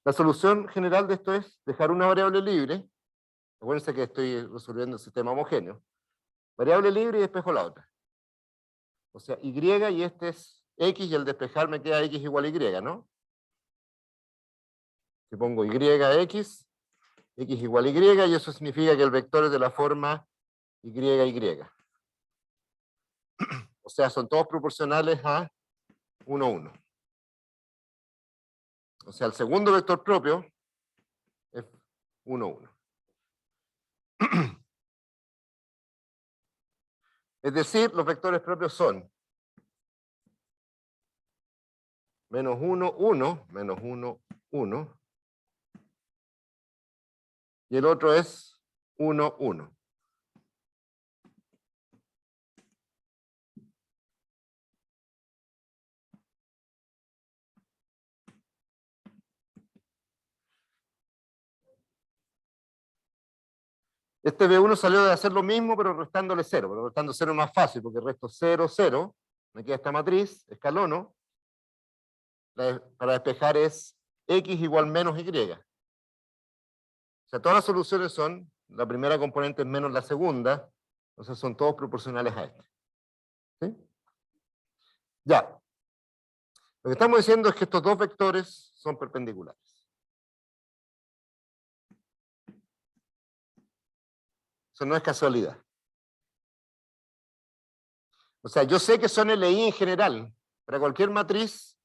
La solución general de esto es dejar una variable libre. Acuérdense que estoy resolviendo el sistema homogéneo. Variable libre y despejo la otra. O sea, y este es x y al despejar me queda x igual a y, ¿no? Si pongo x igual a y, y eso significa que el vector es de la forma y. O sea, son todos proporcionales a 1, 1. O sea, el segundo vector propio es 1, 1. Es decir, los vectores propios son menos 1, 1, menos 1, 1. Y el otro es 1, 1. Este B1 salió de hacer lo mismo, pero restándole 0. Pero restando 0 es más fácil, porque resto 0, 0. Me queda esta matriz, escalono. Para despejar es x igual menos y. O sea, todas las soluciones son, la primera componente es menos la segunda, entonces son todos proporcionales a este. ¿Sí? Ya. Lo que estamos diciendo es que estos dos vectores son perpendiculares. Eso no es casualidad. O sea, yo sé que son LI en general. Para cualquier matriz,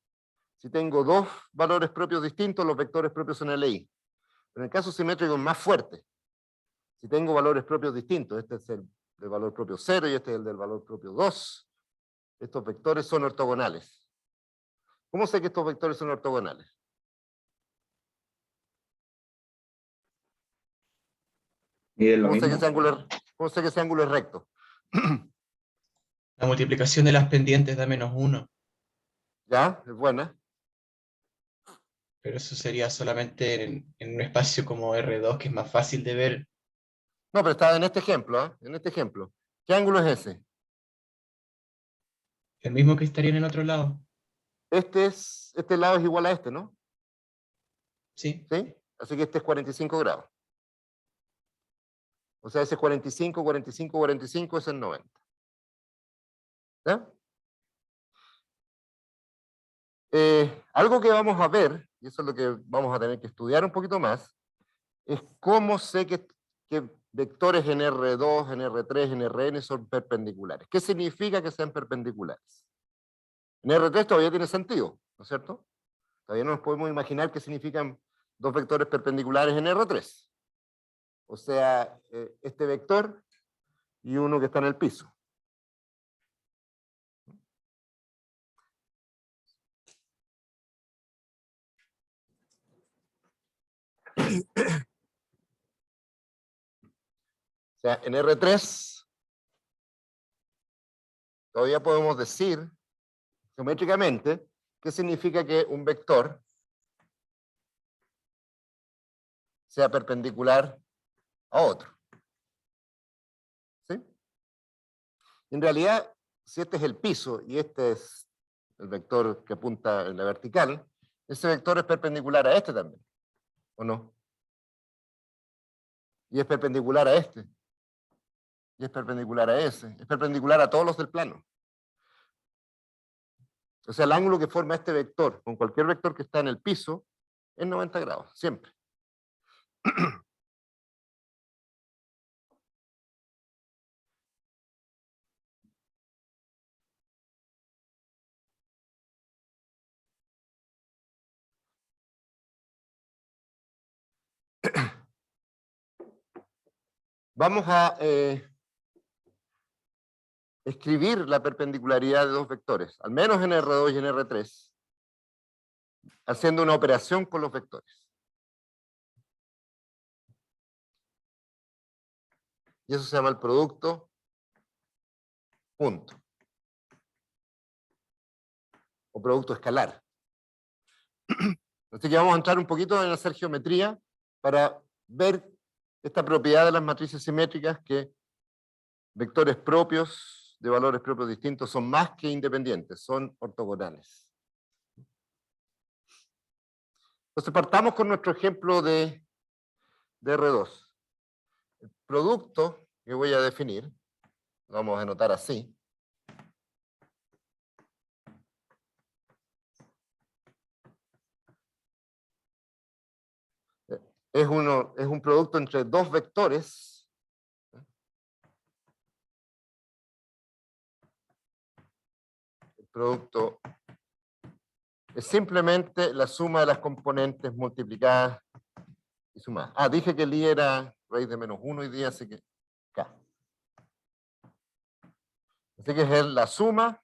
si tengo dos valores propios distintos, los vectores propios son LI. Pero en el caso simétrico es más fuerte. Si tengo valores propios distintos, este es el del valor propio 0 y este es el del valor propio 2, estos vectores son ortogonales. ¿Cómo sé que estos vectores son ortogonales? Miden lo ¿Cómo sé que mismo. ese ángulo es recto? La multiplicación de las pendientes da -1, ¿Ya? Es buena. pero eso sería solamente en un espacio como R2, que es más fácil de ver. No, pero está en este ejemplo, ¿eh? En este ejemplo. ¿Qué ángulo es ese? El mismo que estaría en el otro lado. Este lado es igual a este, ¿no? Sí, ¿Sí? Así que este es 45 grados. O sea, ese 45, 45, 45 es el 90. ¿Ya? Algo que vamos a ver, y eso es lo que vamos a tener que estudiar un poquito más, es cómo sé que vectores en R2, en R3, en Rn son perpendiculares. ¿Qué significa que sean perpendiculares? En R3 todavía tiene sentido, ¿no es cierto? Todavía no nos podemos imaginar qué significan dos vectores perpendiculares en R3. O sea, este vector y uno que está en el piso. O sea, en R3 todavía podemos decir geométricamente qué significa que un vector sea perpendicular a otro. ¿Sí? En realidad, si este es el piso y este es el vector que apunta en la vertical, ese vector es perpendicular a este también, ¿o no? Y es perpendicular a este. Y es perpendicular a ese. Es perpendicular a todos los del plano. O sea, el ángulo que forma este vector con cualquier vector que está en el piso es 90 grados, siempre. Vamos a escribir la perpendicularidad de dos vectores, al menos en R2 y en R3, haciendo una operación con los vectores. Y eso se llama el producto punto. O producto escalar. Así que vamos a entrar un poquito en hacer geometría para ver esta propiedad de las matrices simétricas, que vectores propios de valores propios distintos son más que independientes, son ortogonales. Entonces partamos con nuestro ejemplo de R2. El producto que voy a definir, lo vamos a anotar así, es un producto entre dos vectores el producto es simplemente la suma de las componentes multiplicadas y sumadas. Ah, dije que el i era raíz de -1 hoy día, así que K. Así que es la suma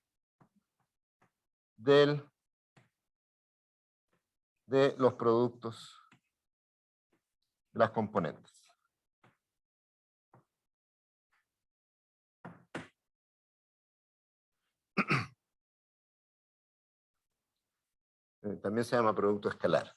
de los productos de las componentes. También se llama producto escalar.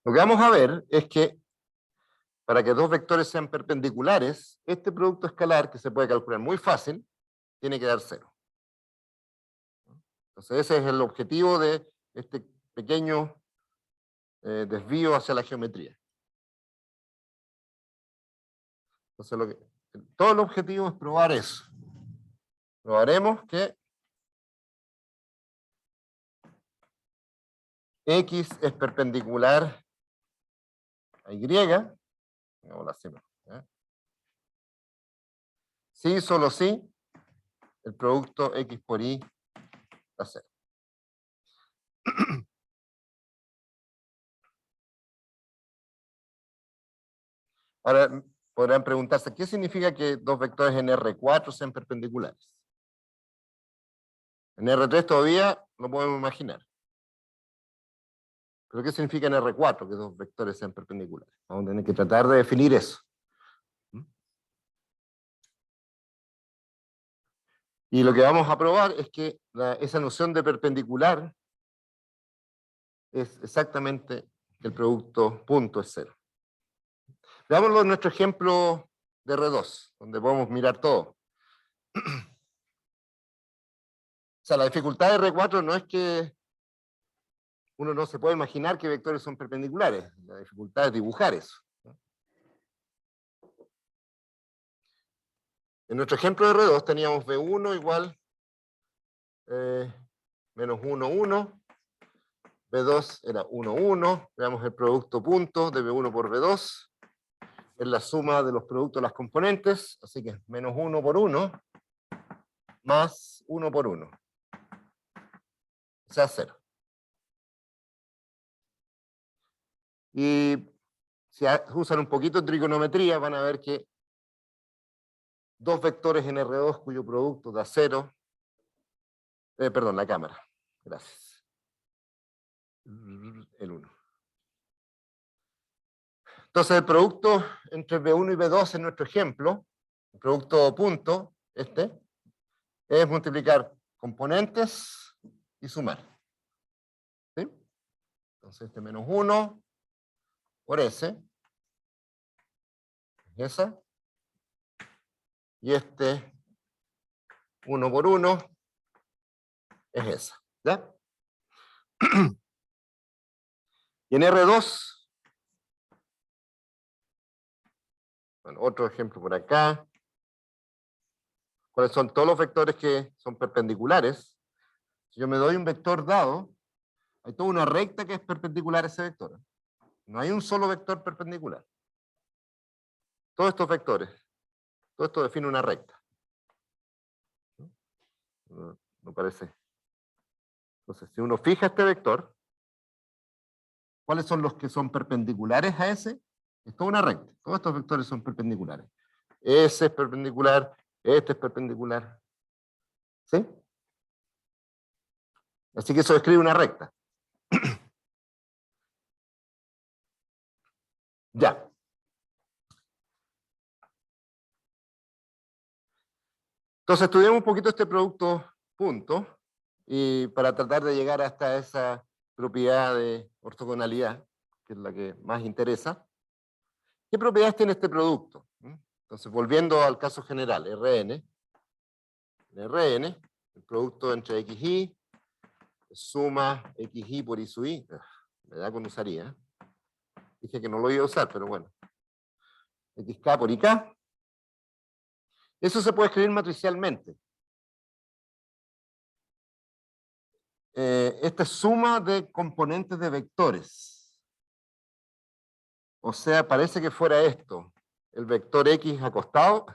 Lo que vamos a ver es que para que dos vectores sean perpendiculares, este producto escalar, que se puede calcular muy fácil, tiene que dar 0. Entonces ese es el objetivo de este pequeño desvío hacia la geometría. Entonces todo el objetivo es probar eso. probaremos que X es perpendicular a Y. Hagámoslo así, ¿eh? Sí, solo sí, el producto X por Y da 0. Ahora podrán preguntarse, ¿qué significa que dos vectores en R4 sean perpendiculares? En R3 todavía lo podemos imaginar. ¿Pero qué significa en R4 que dos vectores sean perpendiculares? Vamos a tener que tratar de definir eso. Y lo que vamos a probar es que esa noción de perpendicular es exactamente que el producto punto es 0. Veámoslo en nuestro ejemplo de R2, donde podemos mirar todo. O sea, la dificultad de R4 no es que uno no se puede imaginar que vectores son perpendiculares. La dificultad es dibujar eso. En nuestro ejemplo de R2 teníamos B1 igual menos 1, 1. B2 era 1, 1. Veamos el producto punto de B1 por B2. Es la suma de los productos de las componentes. Así que es menos 1 por 1 más 1 por 1. O sea, 0. Y si usan un poquito de trigonometría, van a ver que dos vectores en R2 cuyo producto da 0. Perdón, la cámara. Gracias. El 1. Entonces, el producto entre B1 y B2 en nuestro ejemplo, el producto punto, es multiplicar componentes y sumar. ¿Sí? Entonces, menos 1 por S, esa, y 1 por 1 es esa. ¿Ya? Y en R2, bueno, otro ejemplo por acá. ¿Cuáles son todos los vectores que son perpendiculares? Si yo me doy un vector dado, hay toda una recta que es perpendicular a ese vector. No hay un solo vector perpendicular. Todos estos vectores, todo esto define una recta. ¿No parece? Entonces, si uno fija este vector, ¿cuáles son los que son perpendiculares a ese? Es toda una recta. Todos estos vectores son perpendiculares. Ese es perpendicular, este es perpendicular. ¿Sí? Así que eso describe una recta. Ya. Entonces estudiamos un poquito este producto punto y para tratar de llegar hasta esa propiedad de ortogonalidad, que es la que más interesa. ¿Qué propiedades tiene este producto? Entonces, volviendo al caso general, Rn, el producto entre xy, suma xy por i sub i, me da con usaría. Dije que no lo iba a usar, pero bueno. Xk por ik. Eso se puede escribir matricialmente. Esta es suma de componentes de vectores. O sea, parece que fuera esto. El vector x acostado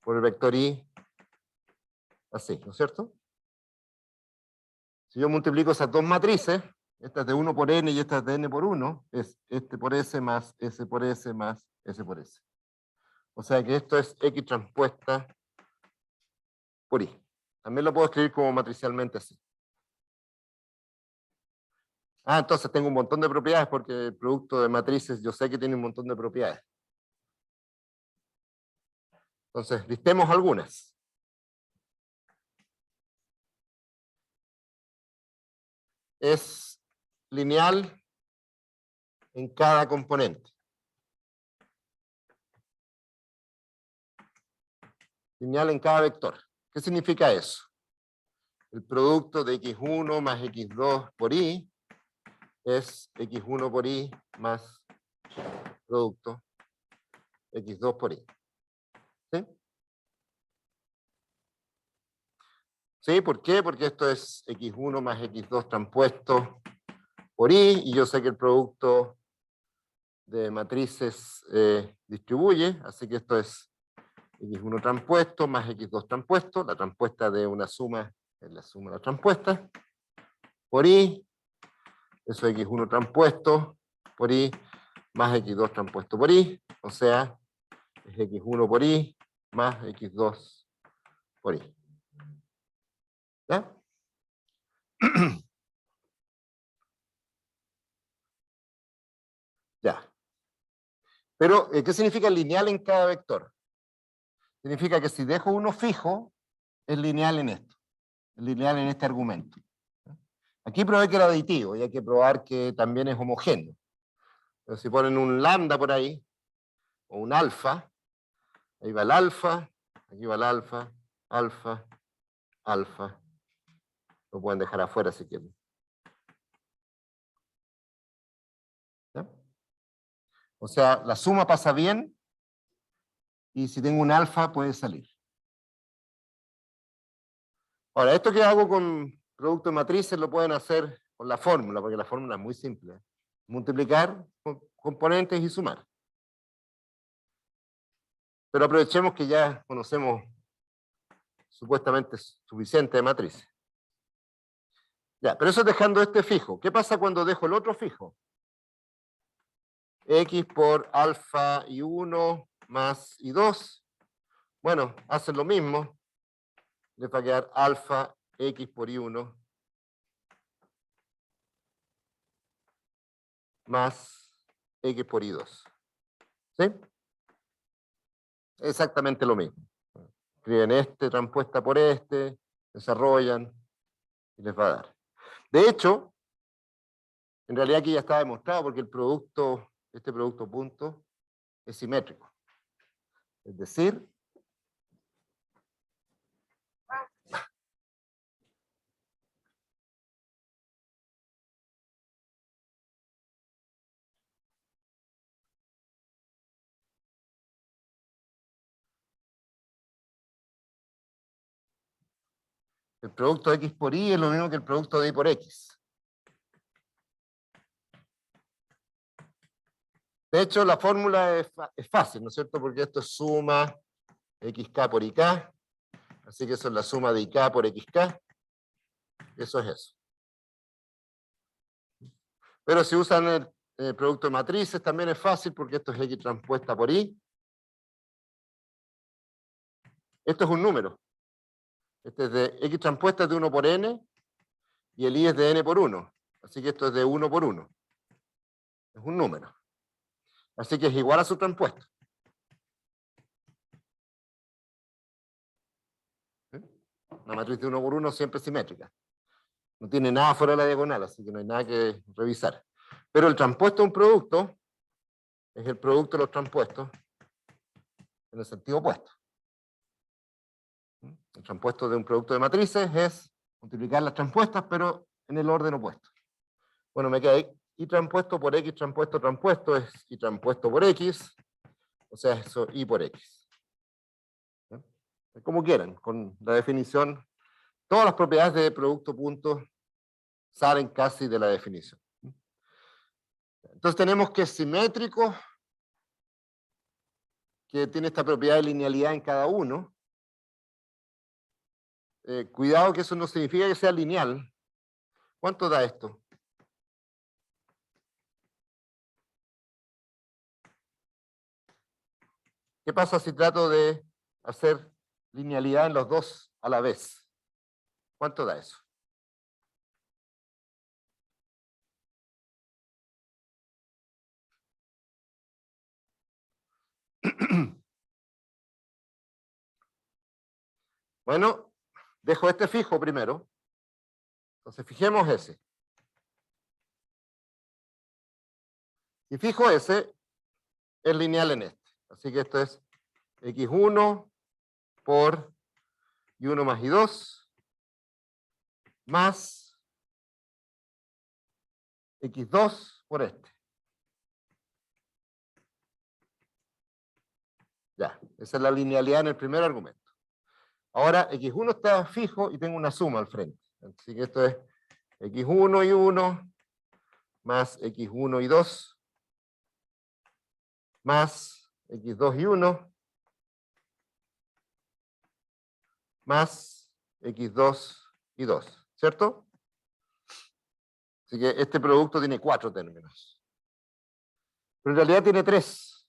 por el vector y así, ¿no es cierto? Si yo multiplico esas dos matrices, esta es de 1 por n y esta es de n por 1, es este por s más s por s más s por s. O sea que esto es x transpuesta por y. También lo puedo escribir como matricialmente así. Ah, entonces tengo un montón de propiedades porque el producto de matrices yo sé que tiene un montón de propiedades. Entonces, listemos algunas. Es lineal en cada componente. Lineal en cada vector. ¿Qué significa eso? El producto de x1 más x2 por y es x1 por y más producto x2 por y. ¿Sí? ¿Sí? ¿Por qué? Porque esto es x1 más x2 transpuesto por y, y yo sé que el producto de matrices distribuye, así que esto es x1 transpuesto más x2 transpuesto, la transpuesta de una suma es la suma de la transpuesta, por y, eso es x1 transpuesto por y más x2 transpuesto por y, o sea, es x1 por y más x2 por y. ¿Ya? Ya. Pero, ¿qué significa lineal en cada vector? Significa que si dejo uno fijo, es lineal en esto, es lineal en este argumento. Aquí probé que era aditivo y hay que probar que también es homogéneo. Pero si ponen un lambda por ahí, o un alfa, ahí va el alfa, aquí va el alfa, alfa, alfa. Lo pueden dejar afuera si quieren. ¿Ya? O sea, la suma pasa bien y si tengo un alfa puede salir. Ahora, esto que hago con producto de matrices lo pueden hacer con la fórmula, porque la fórmula es muy simple. Multiplicar componentes y sumar. Pero aprovechemos que ya conocemos supuestamente suficiente de matrices. Ya, pero eso dejando este fijo. ¿Qué pasa cuando dejo el otro fijo? X por alfa y 1 más y 2. Bueno, hacen lo mismo. Les va a quedar alfa X por y1 más X por y2. ¿Sí? Exactamente lo mismo. Escriben este, transpuesta por este, desarrollan y les va a dar. De hecho, en realidad aquí ya está demostrado porque el producto, este producto punto, es simétrico. Es decir, el producto X por Y es lo mismo que el producto de Y por X. De hecho, la fórmula es fácil, ¿no es cierto? Porque esto es suma XK por IK. Así que eso es la suma de IK por XK. Eso es eso. Pero si usan el producto de matrices también es fácil porque esto es X transpuesta por Y. Esto es un número. Este es de X transpuesta es de 1 por N y el Y es de N por 1. Así que esto es de 1 por 1. Es un número. Así que es igual a su transpuesto. ¿Sí? Una matriz de 1 por 1 siempre es simétrica. No tiene nada fuera de la diagonal, así que no hay nada que revisar. Pero el transpuesto de un producto es el producto de los transpuestos en el sentido opuesto. El transpuesto de un producto de matrices es multiplicar las transpuestas, pero en el orden opuesto. Bueno, me queda y transpuesto por X transpuesto transpuesto es y transpuesto por X, o sea, eso y por X. ¿Sí? Como quieran, con la definición, todas las propiedades de producto punto salen casi de la definición. Entonces tenemos que es simétrico, que tiene esta propiedad de linealidad en cada uno. Cuidado que eso no significa que sea lineal. ¿Cuánto da esto? ¿Qué pasa si trato de hacer linealidad en los dos a la vez? ¿Cuánto da eso? Bueno, dejo este fijo primero. Entonces fijemos ese. Y fijo ese, es lineal en este. Así que esto es x1 por y1 más y2 más x2 por este. Ya, esa es la linealidad en el primer argumento. Ahora x1 está fijo y tengo una suma al frente. Así que esto es x1 y 1 más x1 y 2 más x2 y 1 más x2 y 2, ¿cierto? Así que este producto tiene 4 términos. Pero en realidad tiene 3.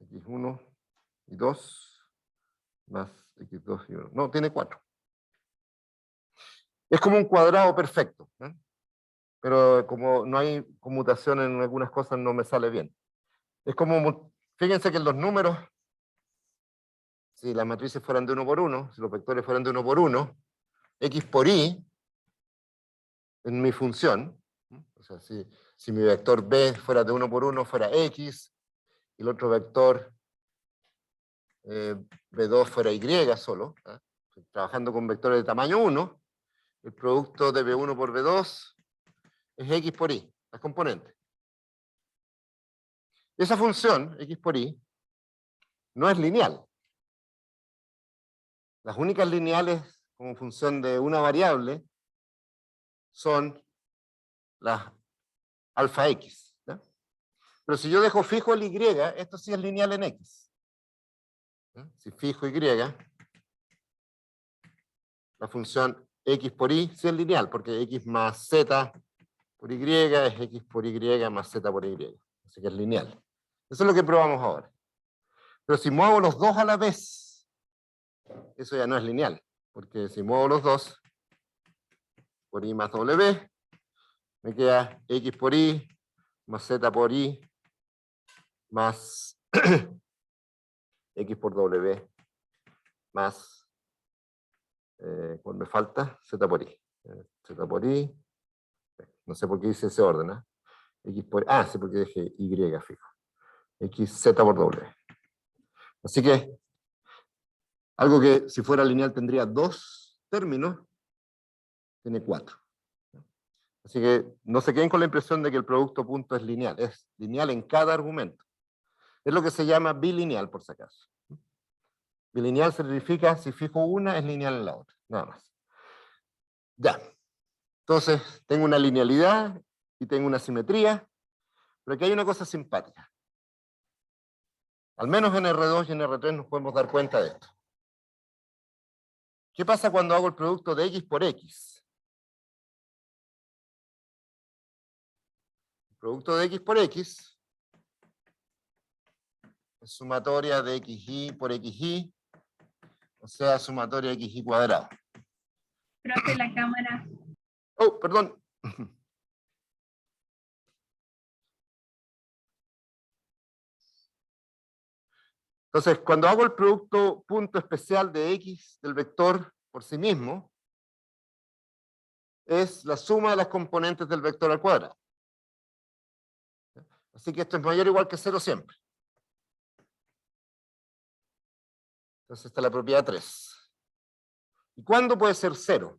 X1 y 2 más x2 y 1. No, tiene 4. Es como un cuadrado perfecto, ¿eh? Pero como no hay conmutación en algunas cosas, no me sale bien. Es como, fíjense que en los números, si las matrices fueran de 1 por 1, si los vectores fueran de 1 por 1, x por y, en mi función, o sea, si mi vector b fuera de 1 por 1, fuera x, y el otro vector b2 fuera y solo, ¿eh? Trabajando con vectores de tamaño 1, el producto de b1 por b2 es x por y, las componentes. Esa función, x por y, no es lineal. Las únicas lineales como función de una variable son las alfa x, ¿no? Pero si yo dejo fijo el y, esto sí es lineal en x. ¿No? Si fijo y, la función x por y sí es lineal, porque x más z por y es x por y más z por y. Así que es lineal. Eso es lo que probamos ahora. Pero si muevo los dos a la vez, eso ya no es lineal, porque si muevo los dos, por y más w, me queda x por y más z por y más x por w más, ¿cuál me falta? Z por y. Z por y, no sé por qué hice ese orden, ¿eh? X por, sí, porque dejé y fijo. X, z por w. Así que, algo que si fuera lineal tendría 2 términos, tiene 4. Así que no se queden con la impresión de que el producto punto es lineal en cada argumento. Es lo que se llama bilineal, por si acaso. Bilineal significa si fijo una, es lineal en la otra, nada más. Ya. Entonces, tengo una linealidad y tengo una simetría, pero aquí hay una cosa simpática. Al menos en R2 y en R3 nos podemos dar cuenta de esto. ¿Qué pasa cuando hago el producto de x por x? El producto de x por x es sumatoria de xy por xy, o sea, sumatoria de xy cuadrado. Profe, la cámara. Oh, perdón. Entonces, cuando hago el producto punto especial de x del vector por sí mismo, es la suma de las componentes del vector al cuadrado. Así que esto es mayor o igual que 0 siempre. Entonces está la propiedad 3. ¿Y cuándo puede ser 0?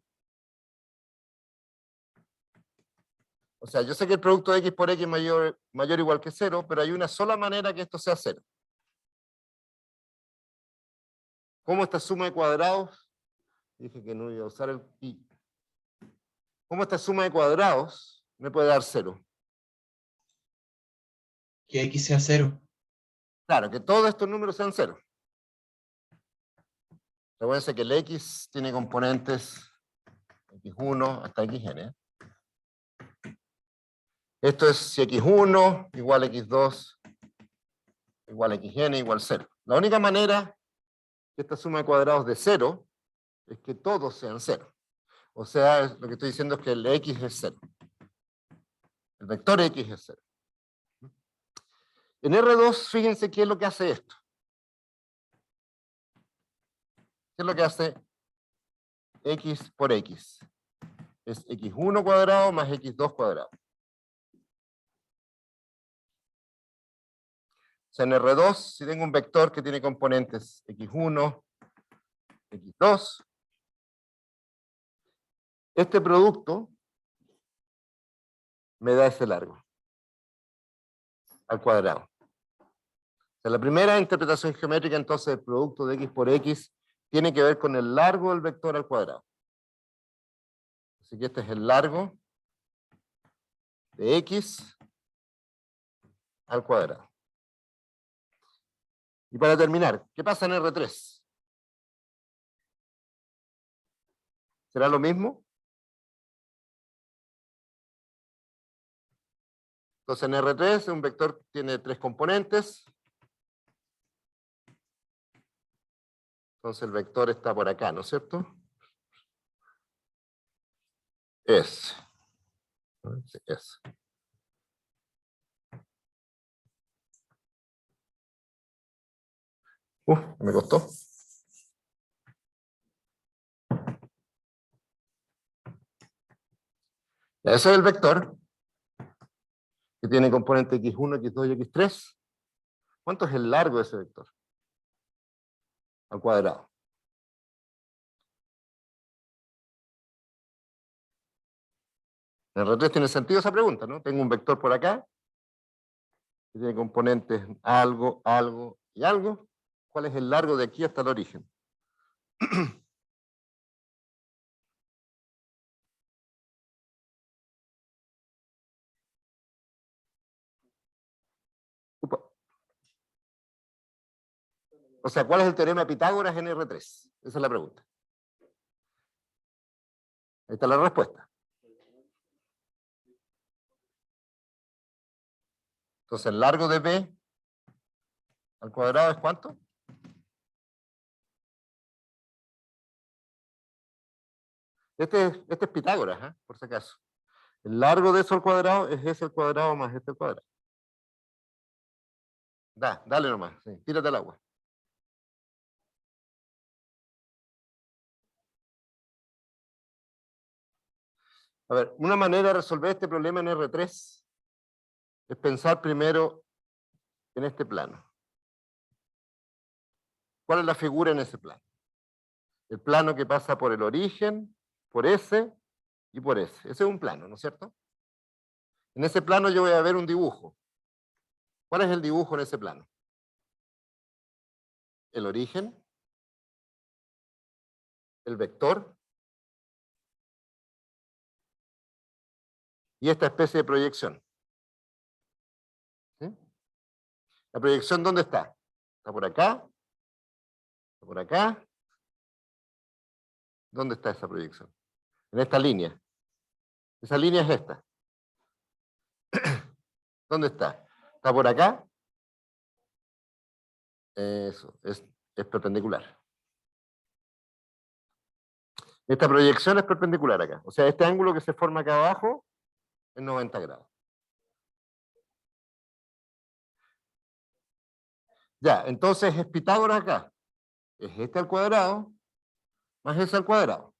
O sea, yo sé que el producto de x por x es mayor o igual que 0, pero hay una sola manera que esto sea 0. ¿Cómo esta suma de cuadrados? Dije que no iba a usar el i. ¿Cómo esta suma de cuadrados me puede dar 0? Que x sea 0. Claro, que todos estos números sean 0. Recuerden que el x tiene componentes x1 hasta xn. Esto es si x1 igual a x2 igual a xn igual 0. La única manera que esta suma de cuadrados de 0 es que todos sean 0. O sea, lo que estoy diciendo es que el x es 0. El vector x es 0. En R2, fíjense qué es lo que hace esto. ¿Qué es lo que hace x por x? Es x1 cuadrado más x2 cuadrado. O sea, en R2, si tengo un vector que tiene componentes x1, x2, este producto me da ese largo. al cuadrado. O sea, la primera interpretación geométrica, entonces, del producto de x por x tiene que ver con el largo del vector al cuadrado. Así que este es el largo de x al cuadrado. Y para terminar, ¿qué pasa en R3? ¿Será lo mismo? Entonces en R3 un vector tiene 3 componentes. Entonces el vector está por acá, ¿no es cierto? Es. Sí, es. Me costó. Ya, ese es el vector que tiene componente x1, x2 y x3. ¿Cuánto es el largo de ese vector? Al cuadrado. En R3 tiene sentido esa pregunta, ¿no? Tengo un vector por acá que tiene componentes algo, algo y algo. ¿Cuál es el largo de aquí hasta el origen? Upa. O sea, ¿cuál es el teorema de Pitágoras en R3? Esa es la pregunta. Ahí está la respuesta. Entonces, el largo de B al cuadrado es ¿cuánto? Este es Pitágoras, ¿eh? Por si acaso. El largo de eso al cuadrado es ese al cuadrado más este al cuadrado. Dale nomás, sí, tírate al agua. A ver, una manera de resolver este problema en R3 es pensar primero en este plano. ¿Cuál es la figura en ese plano? El plano que pasa por el origen, por ese y por ese. Ese es un plano, ¿no es cierto? En ese plano yo voy a ver un dibujo. ¿Cuál es el dibujo en ese plano? El origen, el vector y esta especie de proyección. ¿Sí? ¿La proyección dónde está? ¿Está por acá? ¿Está por acá? ¿Dónde está esa proyección? En esta línea. Esa línea es esta. ¿Dónde está? ¿Está por acá? Eso, es perpendicular. Esta proyección es perpendicular acá. O sea, este ángulo que se forma acá abajo es 90 grados. Ya, entonces es Pitágoras acá. Es este al cuadrado más ese al cuadrado.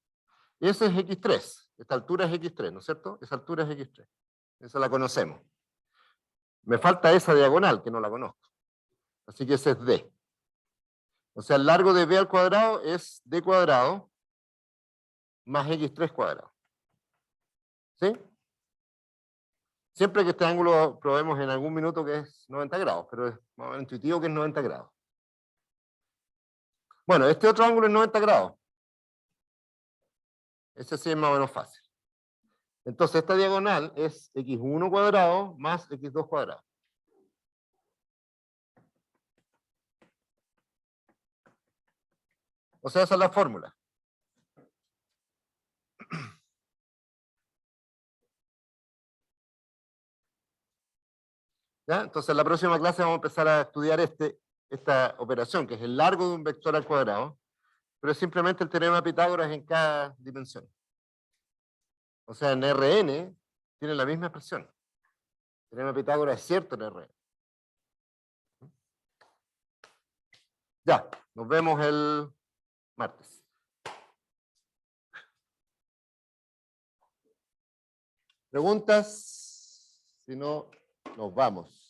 Ese es x3. Esta altura es x3, ¿no es cierto? Esa altura es x3. Esa la conocemos. Me falta esa diagonal, que no la conozco. Así que ese es d. O sea, el largo de b al cuadrado es d cuadrado más x3 cuadrado. ¿Sí? Siempre que este ángulo probemos en algún minuto que es 90 grados, pero es más o menos intuitivo que es 90 grados. Bueno, este otro ángulo es 90 grados. Ese sí es más o menos fácil. Entonces esta diagonal es x1 cuadrado más x2 cuadrado. O sea, esa es la fórmula. ¿Ya? Entonces en la próxima clase vamos a empezar a estudiar esta operación, que es el largo de un vector al cuadrado, pero es simplemente el teorema de Pitágoras en cada dimensión. O sea, en Rn tiene la misma expresión. El teorema de Pitágoras es cierto en Rn. Ya, nos vemos el martes. ¿Preguntas? Si no, nos vamos.